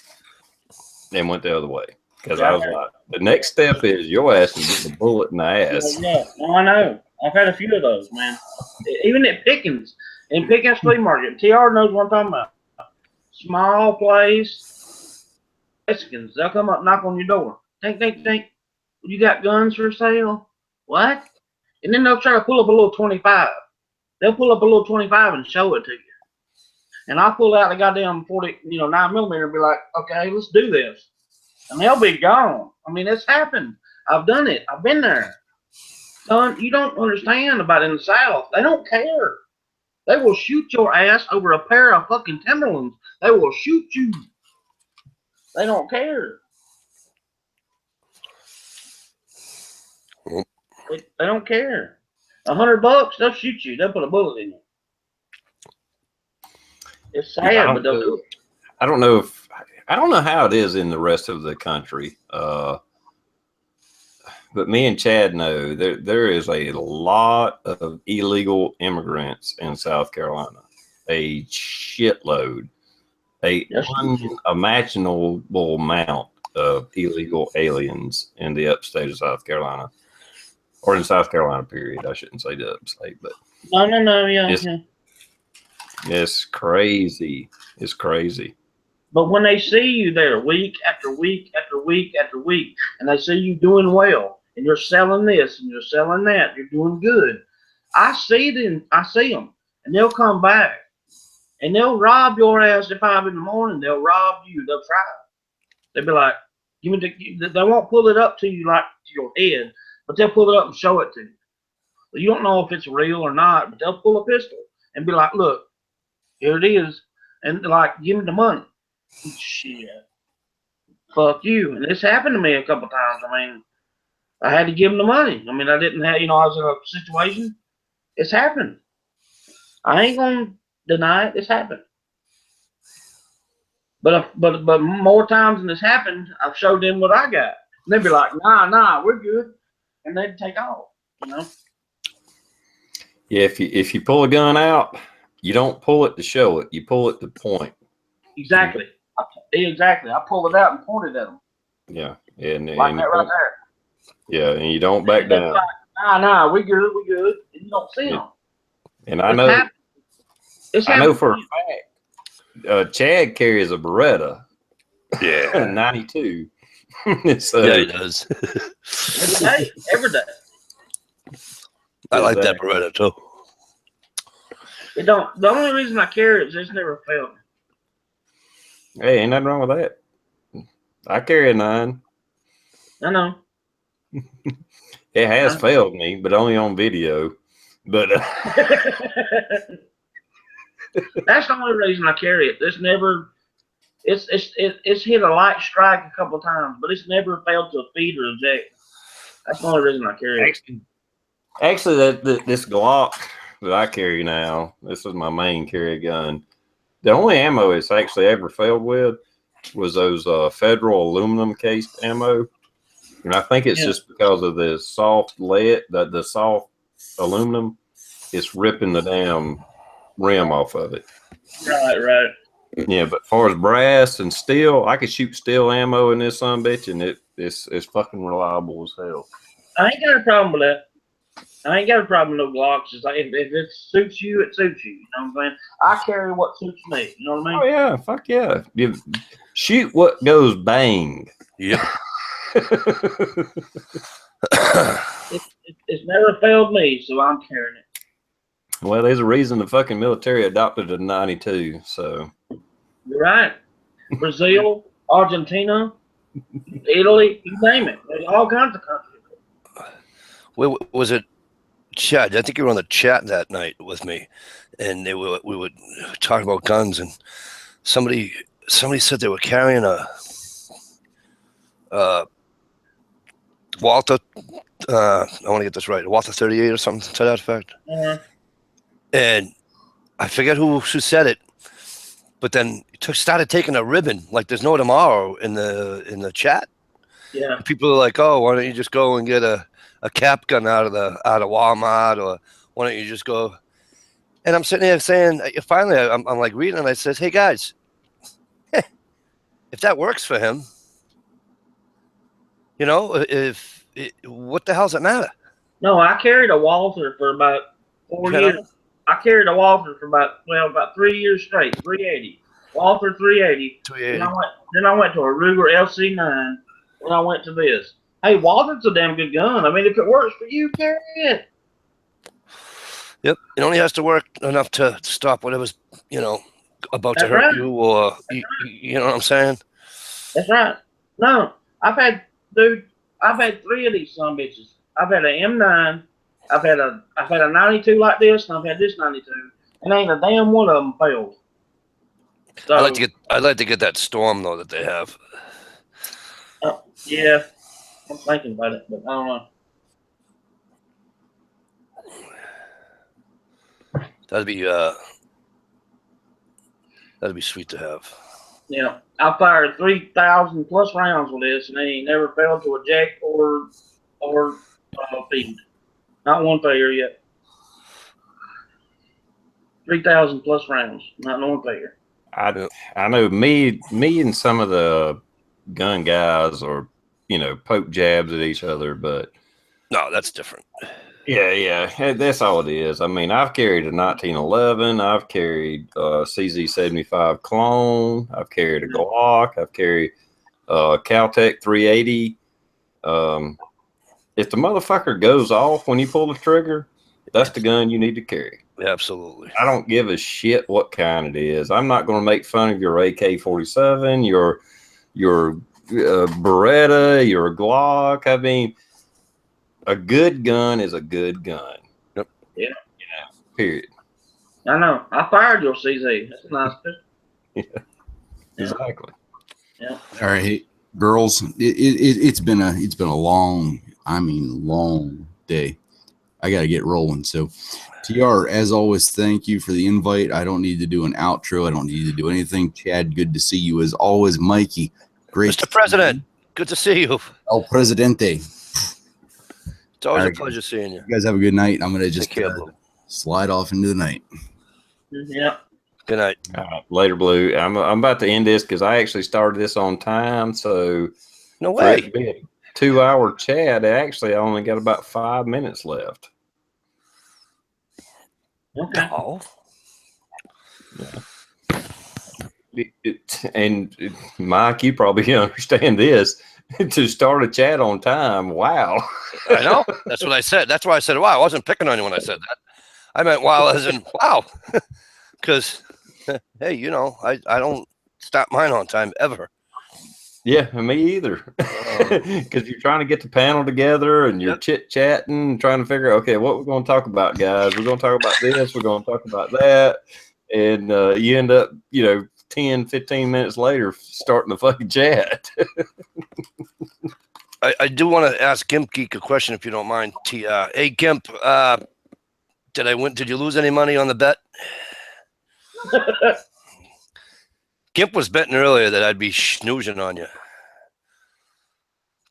and went the other way. Because I was like, the next step is your ass and get the bullet in the ass. Yeah, no, I know. I've had a few of those, man. Even at Pickens, in Pickens Flea Market, TR knows what I'm talking about. Small place, Mexicans, they'll come up, knock on your door. Think. You got guns for sale? What? And then they'll try to pull up a little 25. They'll pull up a little 25 and show it to you. And I'll pull out the goddamn 9mm and be like, okay, let's do this. And they'll be gone. I mean, it's happened. I've done it. I've been there. Son, you don't understand about in the South. They don't care. They will shoot your ass over a pair of fucking Timberlands. They will shoot you. They don't care. They don't care. $100, they'll shoot you. They'll put a bullet in you. It's sad, but they'll do it. I don't know how it is in the rest of the country. But me and Chad know there is a lot of illegal immigrants in South Carolina. A shitload. Unimaginable amount of illegal aliens in the upstate of South Carolina. Or in South Carolina, period. I shouldn't say the upstate, but it's crazy. It's crazy. But when they see you there week after week after week after week, and they see you doing well, and you're selling this and you're selling that, you're doing good, I see them, and they'll come back, and they'll rob your ass at 5 in the morning. They'll rob you. They'll try. They'll be like, give me they won't pull it up to you like to your head, but they'll pull it up and show it to you. So you don't know if it's real or not, but they'll pull a pistol and be like, look, here it is, and like, give me the money. Shit. Fuck you. And this happened to me a couple times. I mean, I had to give them the money. I mean, I didn't have, I was in a situation. It's happened. I ain't gonna deny it. It's happened. But more times than it's happened, I've showed them what I got. And they'd be like, nah, we're good. And they'd take off, Yeah, if you pull a gun out, you don't pull it to show it. You pull it to point. Exactly. I pulled it out and pointed at them. Yeah. And that right there. Yeah, and you don't back down. Like, nah, we good. And you don't see them. And I know for a fact, Chad carries a Beretta. Yeah. 92. So, yeah, he does. Every day. I like that Beretta too. The only reason I carry it is it's never failed me. Hey, ain't nothing wrong with that. I carry a 9. I know. It has failed me, but only on video. But that's the only reason I carry it. It's hit a light strike a couple of times, but it's never failed to a feed or a jack. That's the only reason I carry it. Actually, this Glock that I carry now, this is my main carry gun. The only ammo it's actually ever failed with was those Federal aluminum cased ammo. And I think it's just because of the soft lead, the soft aluminum, it's ripping the damn rim off of it. Right. Yeah, but as far as brass and steel, I could shoot steel ammo in this son-bitch, and it's fucking reliable as hell. I ain't got a problem with that. I ain't got a problem with no Glocks. It's like if it suits you, it suits you. You know what I'm saying? I carry what suits me. You know what I mean? Oh yeah, fuck yeah. Shoot what goes bang. Yep. It's never failed me, so I'm carrying it. Well, there's a reason the fucking military adopted it in 92. So You're right. Brazil, Argentina, Italy, you name it. There's all kinds of countries. Was it Chad? I think you were on the chat that night with me, and we were talking about guns, and somebody said they were carrying a Walther. I want to get this right. A Walther 38 or something to that effect. And I forget who said it, but then started taking a ribbon like there's no tomorrow in the chat. Yeah. And people are like, "Oh, why don't you just go and get a cap gun out of Walmart, or why don't you just go?" And I'm sitting here saying, finally, I'm like reading, and I says, "Hey guys, if that works for him, what the hell's it matter?" No, I carried a Walther for about 4 years. I carried a Walther for about 3 years straight. 380. Walther 380. 380. Then I went to a Ruger LC9. Then I went to this. Hey, Walther's a damn good gun. I mean, if it works for you, carry it. Yep. It only has to work enough to stop whatever's, about to hurt you, or you know what I'm saying? That's right. No, I've had 3 of these son bitches. I've had an M9. I've had a 92 like this, and I've had this 92, and ain't a damn one of them failed. So, I'd like to get that Storm though that they have. Yeah, I'm thinking about it, but I don't know. That'd be sweet to have. Yeah, I fired 3,000 plus rounds with this, and they ain't never failed to eject or feed. Not one failure yet. 3,000 plus rounds, not one failure. I know me and some of the gun guys are, poke jabs at each other, but no, that's different. Yeah, that's all it is. I mean, I've carried a 1911. I've carried a CZ75 clone. I've carried a Glock. I've carried a Caltech 380. If the motherfucker goes off when you pull the trigger, that's the gun you need to carry. Absolutely. I don't give a shit what kind it is. I'm not going to make fun of your AK-47, your Beretta, your Glock. I mean, a good gun is a good gun. Yep. Yeah. Period. I know. I fired your CZ. That's a nice pistol. Yeah. Exactly. Yeah. All right, hey, girls. It's been a long day. I got to get rolling. So, TR, as always, thank you for the invite. I don't need to do an outro. I don't need to do anything. Chad, good to see you as always. Mikey, great. Mr. President, good to see you. El Presidente. It's always a pleasure seeing you. You guys have a good night. I'm going to just slide off into the night. Yeah. Good night. Later, Blue. I'm about to end this because I actually started this on time. So no way. For it to be a 2-hour chat, I only got about 5 minutes left. Okay. Oh. Yeah. And Mike, you probably understand this. To start a chat on time, wow. I know. That's what I said. That's why I said wow. I wasn't picking on you when I said that. I meant wow as in wow. Because, hey, I don't stop mine on time ever. Yeah, me either. Because you're trying to get the panel together and you're chit-chatting, trying to figure out, okay, what we're going to talk about, guys. We're going to talk about this. We're going to talk about that. And you end up, 10, 15 minutes later starting the fucking chat. I do want to ask Gimp Geek a question, if you don't mind. Hey, Gimp, did you lose any money on the bet? Gimp was betting earlier that I'd be snoozing on you.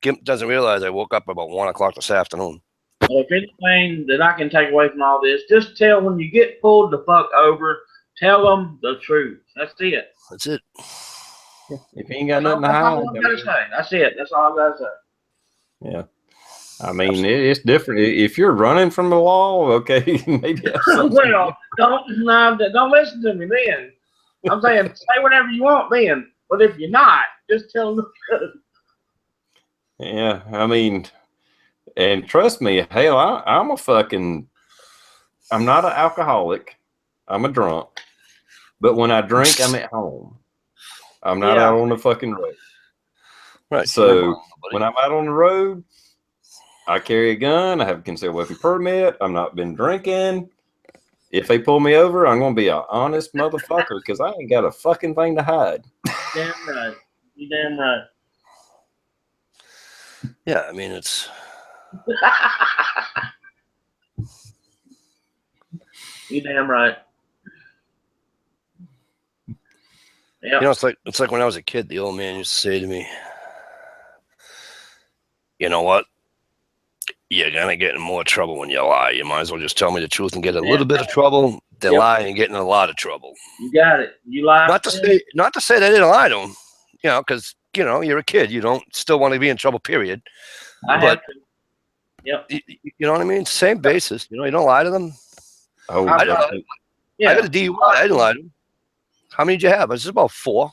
Gimp doesn't realize I woke up about 1 o'clock this afternoon. Well, if anything that I can take away from all this, just tell when you get pulled the fuck over, tell them the truth. That's it. That's it. If you ain't got nothing to hide. That's it. That's all I gotta say. Yeah. I mean, it's different. If you're running from the law, okay, maybe. Well, don't listen to me then. I'm saying say whatever you want then. But if you're not, just tell them the truth. Yeah, I mean, and trust me, hell, I'm not an alcoholic. I'm a drunk. But when I drink, I'm at home. I'm not out on the fucking road. Right. So when I'm out on the road, I carry a gun. I have a concealed weapon permit. I'm not been drinking. If they pull me over, I'm going to be an honest motherfucker because I ain't got a fucking thing to hide. Damn right. You damn right. Yeah, I mean, it's... You damn right. Yeah. You know, it's like when I was a kid, the old man used to say to me, you know what? You're going to get in more trouble when you lie. You might as well just tell me the truth and get a little bit of trouble than lie and get in a lot of trouble. You got it. You lie. Not to say they didn't lie to him, you know, because, you know, you're a kid. You don't still want to be in trouble, period. I have to. Yep. You know what I mean? Same basis. You know, you don't lie to them. Oh, I got a DUI. I didn't lie to them. How many did you have? It was about 4.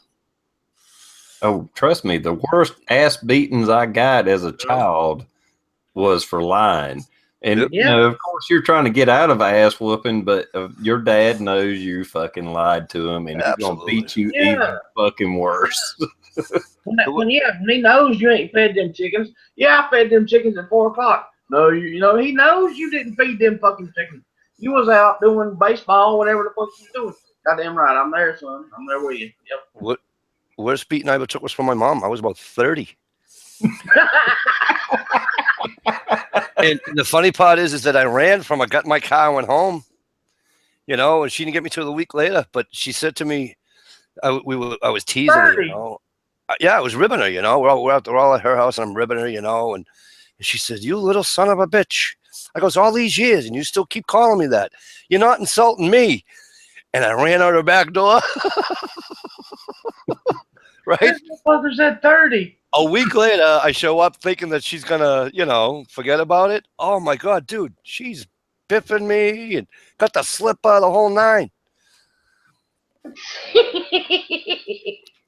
Oh, trust me, the worst ass beatings I got as a child was for lying. And, you know, of course, you're trying to get out of ass whooping, but your dad knows you fucking lied to him, and he's going to beat you even fucking worse. when he knows you ain't fed them chickens. Yeah, I fed them chickens at 4 o'clock. No, you know, he knows you didn't feed them fucking chickens. You was out doing baseball, whatever the fuck you was doing. Goddamn right, I'm there, son. I'm there with you. Yep. Worst beating I ever took was from my mom. I was about 30. And the funny part is that I ran from, I got in my car and went home, you know, and she didn't get me till a week later. But she said to me, I was teasing her, you know. Yeah, I was ribbing her, you know. We're all at her house and I'm ribbing her, you know. And she said, "You little son of a bitch." I goes, "All these years and you still keep calling me that. You're not insulting me." And I ran out her back door. Right? This motherfucker said 30. A week later, I show up thinking that she's gonna, you know, forget about it. Oh my God, dude, she's biffing me and got the slipper, the whole 9.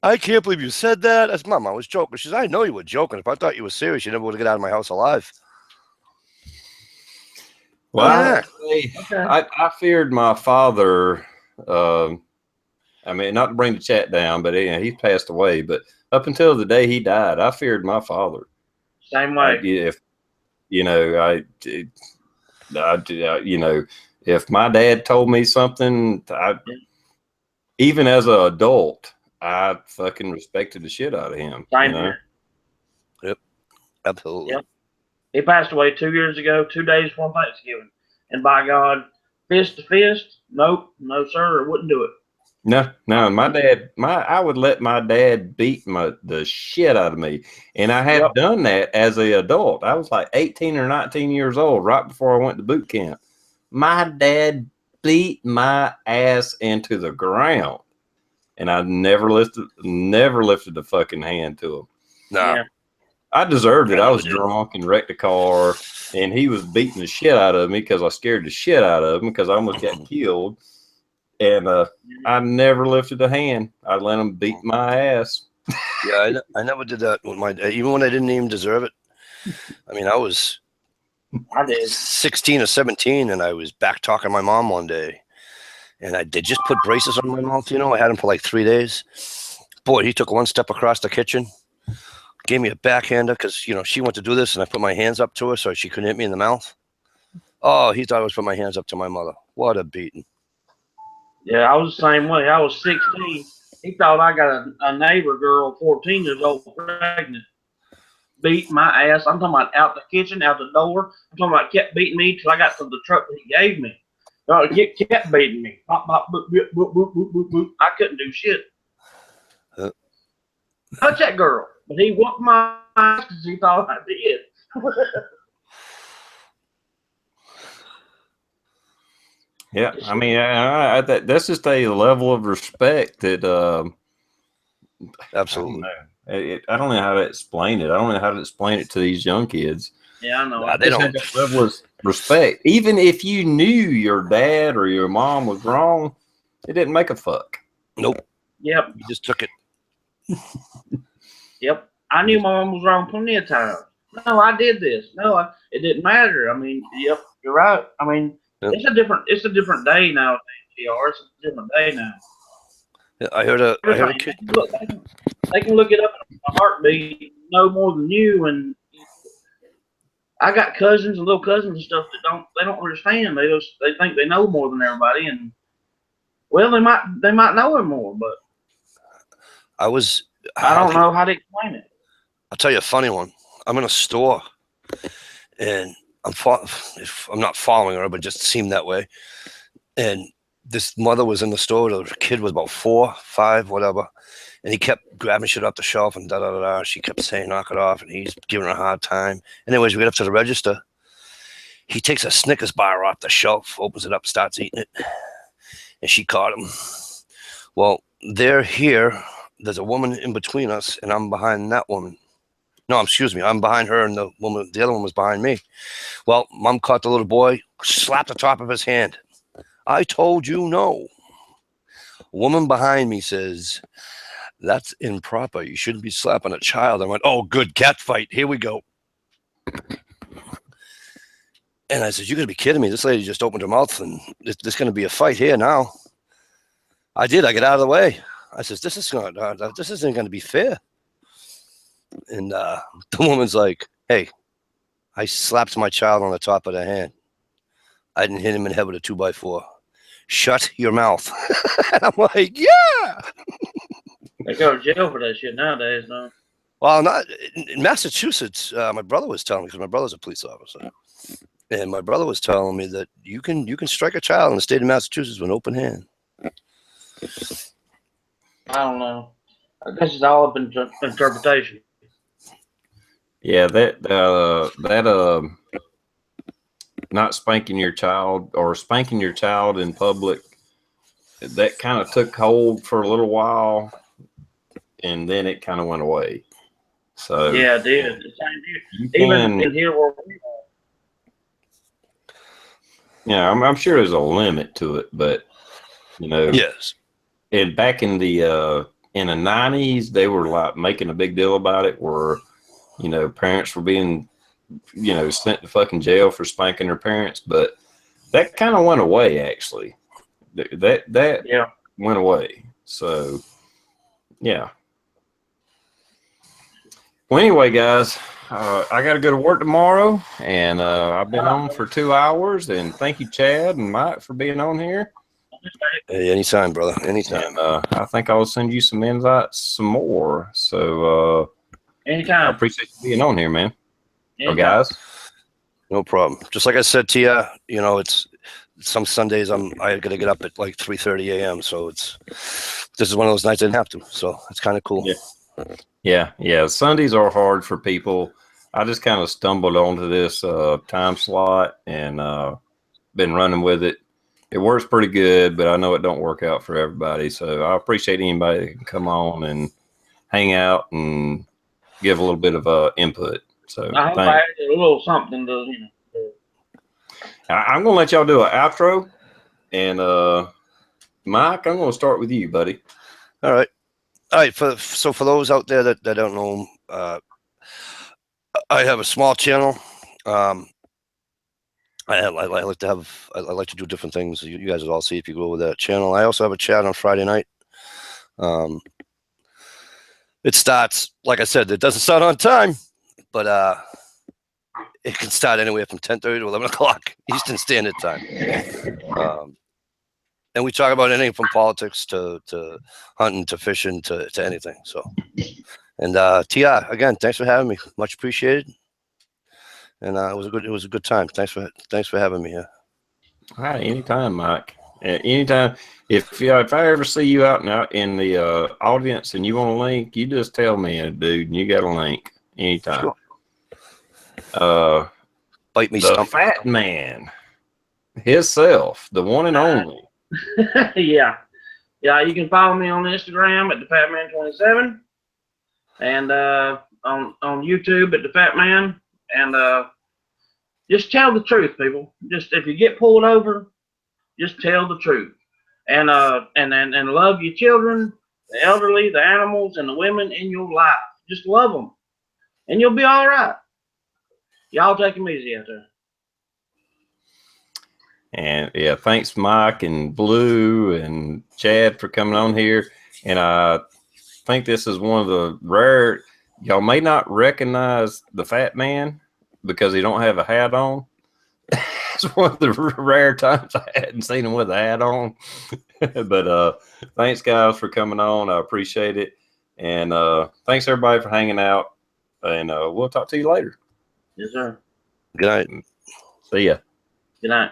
I can't believe you said that. That's Mom, I was joking. She says, "I know you were joking. If I thought you were serious, you never would have get out of my house alive." Well, I feared my father. I mean, not to bring the chat down, but he's passed away. But up until the day he died, I feared my father. Same way. If you know, you know, if my dad told me something, even as an adult, I fucking respected the shit out of him. Same you know? here. Yep, absolutely. Yep. He passed away 2 years ago, 2 days before Thanksgiving. And by God, fist to fist, nope, no sir, I wouldn't do it. No, my dad, I would let my dad beat the shit out of me. And I had done that as an adult. I was like 18 or 19 years old, right before I went to boot camp. My dad beat my ass into the ground. And I never lifted a fucking hand to him. No. Yeah. I deserved it. I was drunk and wrecked a car, and he was beating the shit out of me because I scared the shit out of him because I almost got killed. And I never lifted a hand. I let him beat my ass. Yeah, I never did that with my dad, even when I didn't even deserve it. I mean, I did 16 or 17, and I was back talking to my mom one day, and they just put braces on my mouth. You know, I had them for like 3 days. Boy, he took one step across the kitchen, gave me a backhander because, you know, she went to do this, and I put my hands up to her so she couldn't hit me in the mouth. Oh, he thought I was putting my hands up to my mother. What a beating. Yeah, I was the same way. I was 16. He thought I got a neighbor girl, 14 years old, pregnant. Beat my ass. I'm talking about out the kitchen, out the door. I'm talking about kept beating me till I got to the truck that he gave me. It kept beating me. Bop, bop, boop, boop, boop, boop, boop, boop, boop. I couldn't do shit. Touch that girl. But he whooped my ass because he thought I did. Yeah, I mean, that's just a level of respect that absolutely. I don't know how to explain it. I don't know how to explain it to these young kids. Yeah, I know. They don't. That level of respect. Even if you knew your dad or your mom was wrong, it didn't make a fuck. Nope. Yep. You just took it. Yep. I knew my mom was wrong plenty of times. No, I did this. No, it didn't matter. I mean, yep, you're right. I mean, Yep. it's a different day now. TR. It's a different day now. Yeah, I heard a kid. They can look it up in a heartbeat, know more than you. And I got cousins and little cousins and stuff that they don't understand. They think they know more than everybody, and well, they might know him more, but I don't know how to explain it. I'll tell you a funny one. I'm in a store, and if I'm not following her, but just seemed that way. And this mother was in the store. The kid was about 4, 5, whatever. And he kept grabbing shit off the shelf and da-da-da-da. She kept saying, knock it off. And he's giving her a hard time. Anyways, we get up to the register. He takes a Snickers bar off the shelf, opens it up, starts eating it. And she caught him. Well, they're here. There's a woman in between us, and I'm behind that woman. No, excuse me. I'm behind her, and the other one was behind me. Well, Mom caught the little boy, slapped the top of his hand. I told you no. A woman behind me says, that's improper. You shouldn't be slapping a child. I went, oh, good, cat fight. Here we go. And I said, you're going to be kidding me. This lady just opened her mouth, and there's going to be a fight here now. I did. I get out of the way. I says, this isn't going to be fair. And the woman's like, hey, I slapped my child on the top of the hand. I didn't hit him in the head with a 2x4. Shut your mouth. And I'm like, yeah. They go to jail for that shit nowadays, no? Well, not in Massachusetts. My brother was telling me, because my brother's a police officer, and my brother was telling me that you can strike a child in the state of Massachusetts with an open hand. I don't know. I guess it's all up in interpretation. Yeah, that not spanking your child or spanking your child in public, that kind of took hold for a little while, and then it kind of went away. So yeah, it did. Even in here where we are. Yeah, I'm sure there's a limit to it, but you know, yes. And back in the 90s, they were like making a big deal about it, where you know parents were being sent to fucking jail for spanking their parents, but that kind of went away actually. That yeah. went away. So yeah. Well, anyway, guys, I got to go to work tomorrow, and I've been on for 2 hours. And thank you, Chad and Mike, for being on here. Hey, anytime, brother. Anytime. And I think I'll send you some invites, some more. So anytime. I appreciate you being on here, man. Anytime. Oh, guys. No problem. Just like I said to you, it's some Sundays I got to get up at like 3:30 a.m. So this is one of those nights I didn't have to. So it's kind of cool. Yeah. Sundays are hard for people. I just kind of stumbled onto this time slot and been running with it. It works pretty good, but I know it don't work out for everybody. So I appreciate anybody that can come on and hang out and give a little bit of input. So I hope I had a little something to, I'm gonna let y'all do an outro, and Mike, I'm gonna start with you, buddy. All right. For those out there that don't know, I have a small channel. I like to do different things. You guys will all see if you go over that channel. I also have a chat on Friday night. It starts, like I said, it doesn't start on time, but it can start anywhere from 10:30 to 11 o'clock Eastern Standard Time. And we talk about anything from politics to hunting to fishing to anything. So, and T.I., again, thanks for having me. Much appreciated. And it was a good time. Thanks for having me here. All right, anytime, Mike. Anytime. If I ever see you out in the audience and you want a link, you just tell me, dude, and you got a link anytime. Sure. Bite me, the stump. Fat Man, himself, the one and only. Yeah. You can follow me on Instagram at thefatman27, and on YouTube at thefatman. And just tell the truth, people. Just if you get pulled over, just tell the truth. And love your children the elderly, the animals, and the women in your life. Just love them, and you'll be all right. Y'all take them easy out there. And yeah, thanks Mike and Blue and Chad for coming on here. And I think this is one of the rare, y'all may not recognize the fat man because he don't have a hat on. It's one of the rare times I hadn't seen him with a hat on. But thanks guys for coming on. I appreciate it. And thanks everybody for hanging out. And we'll talk to you later. Yes, sir. Good night. See ya. Good night.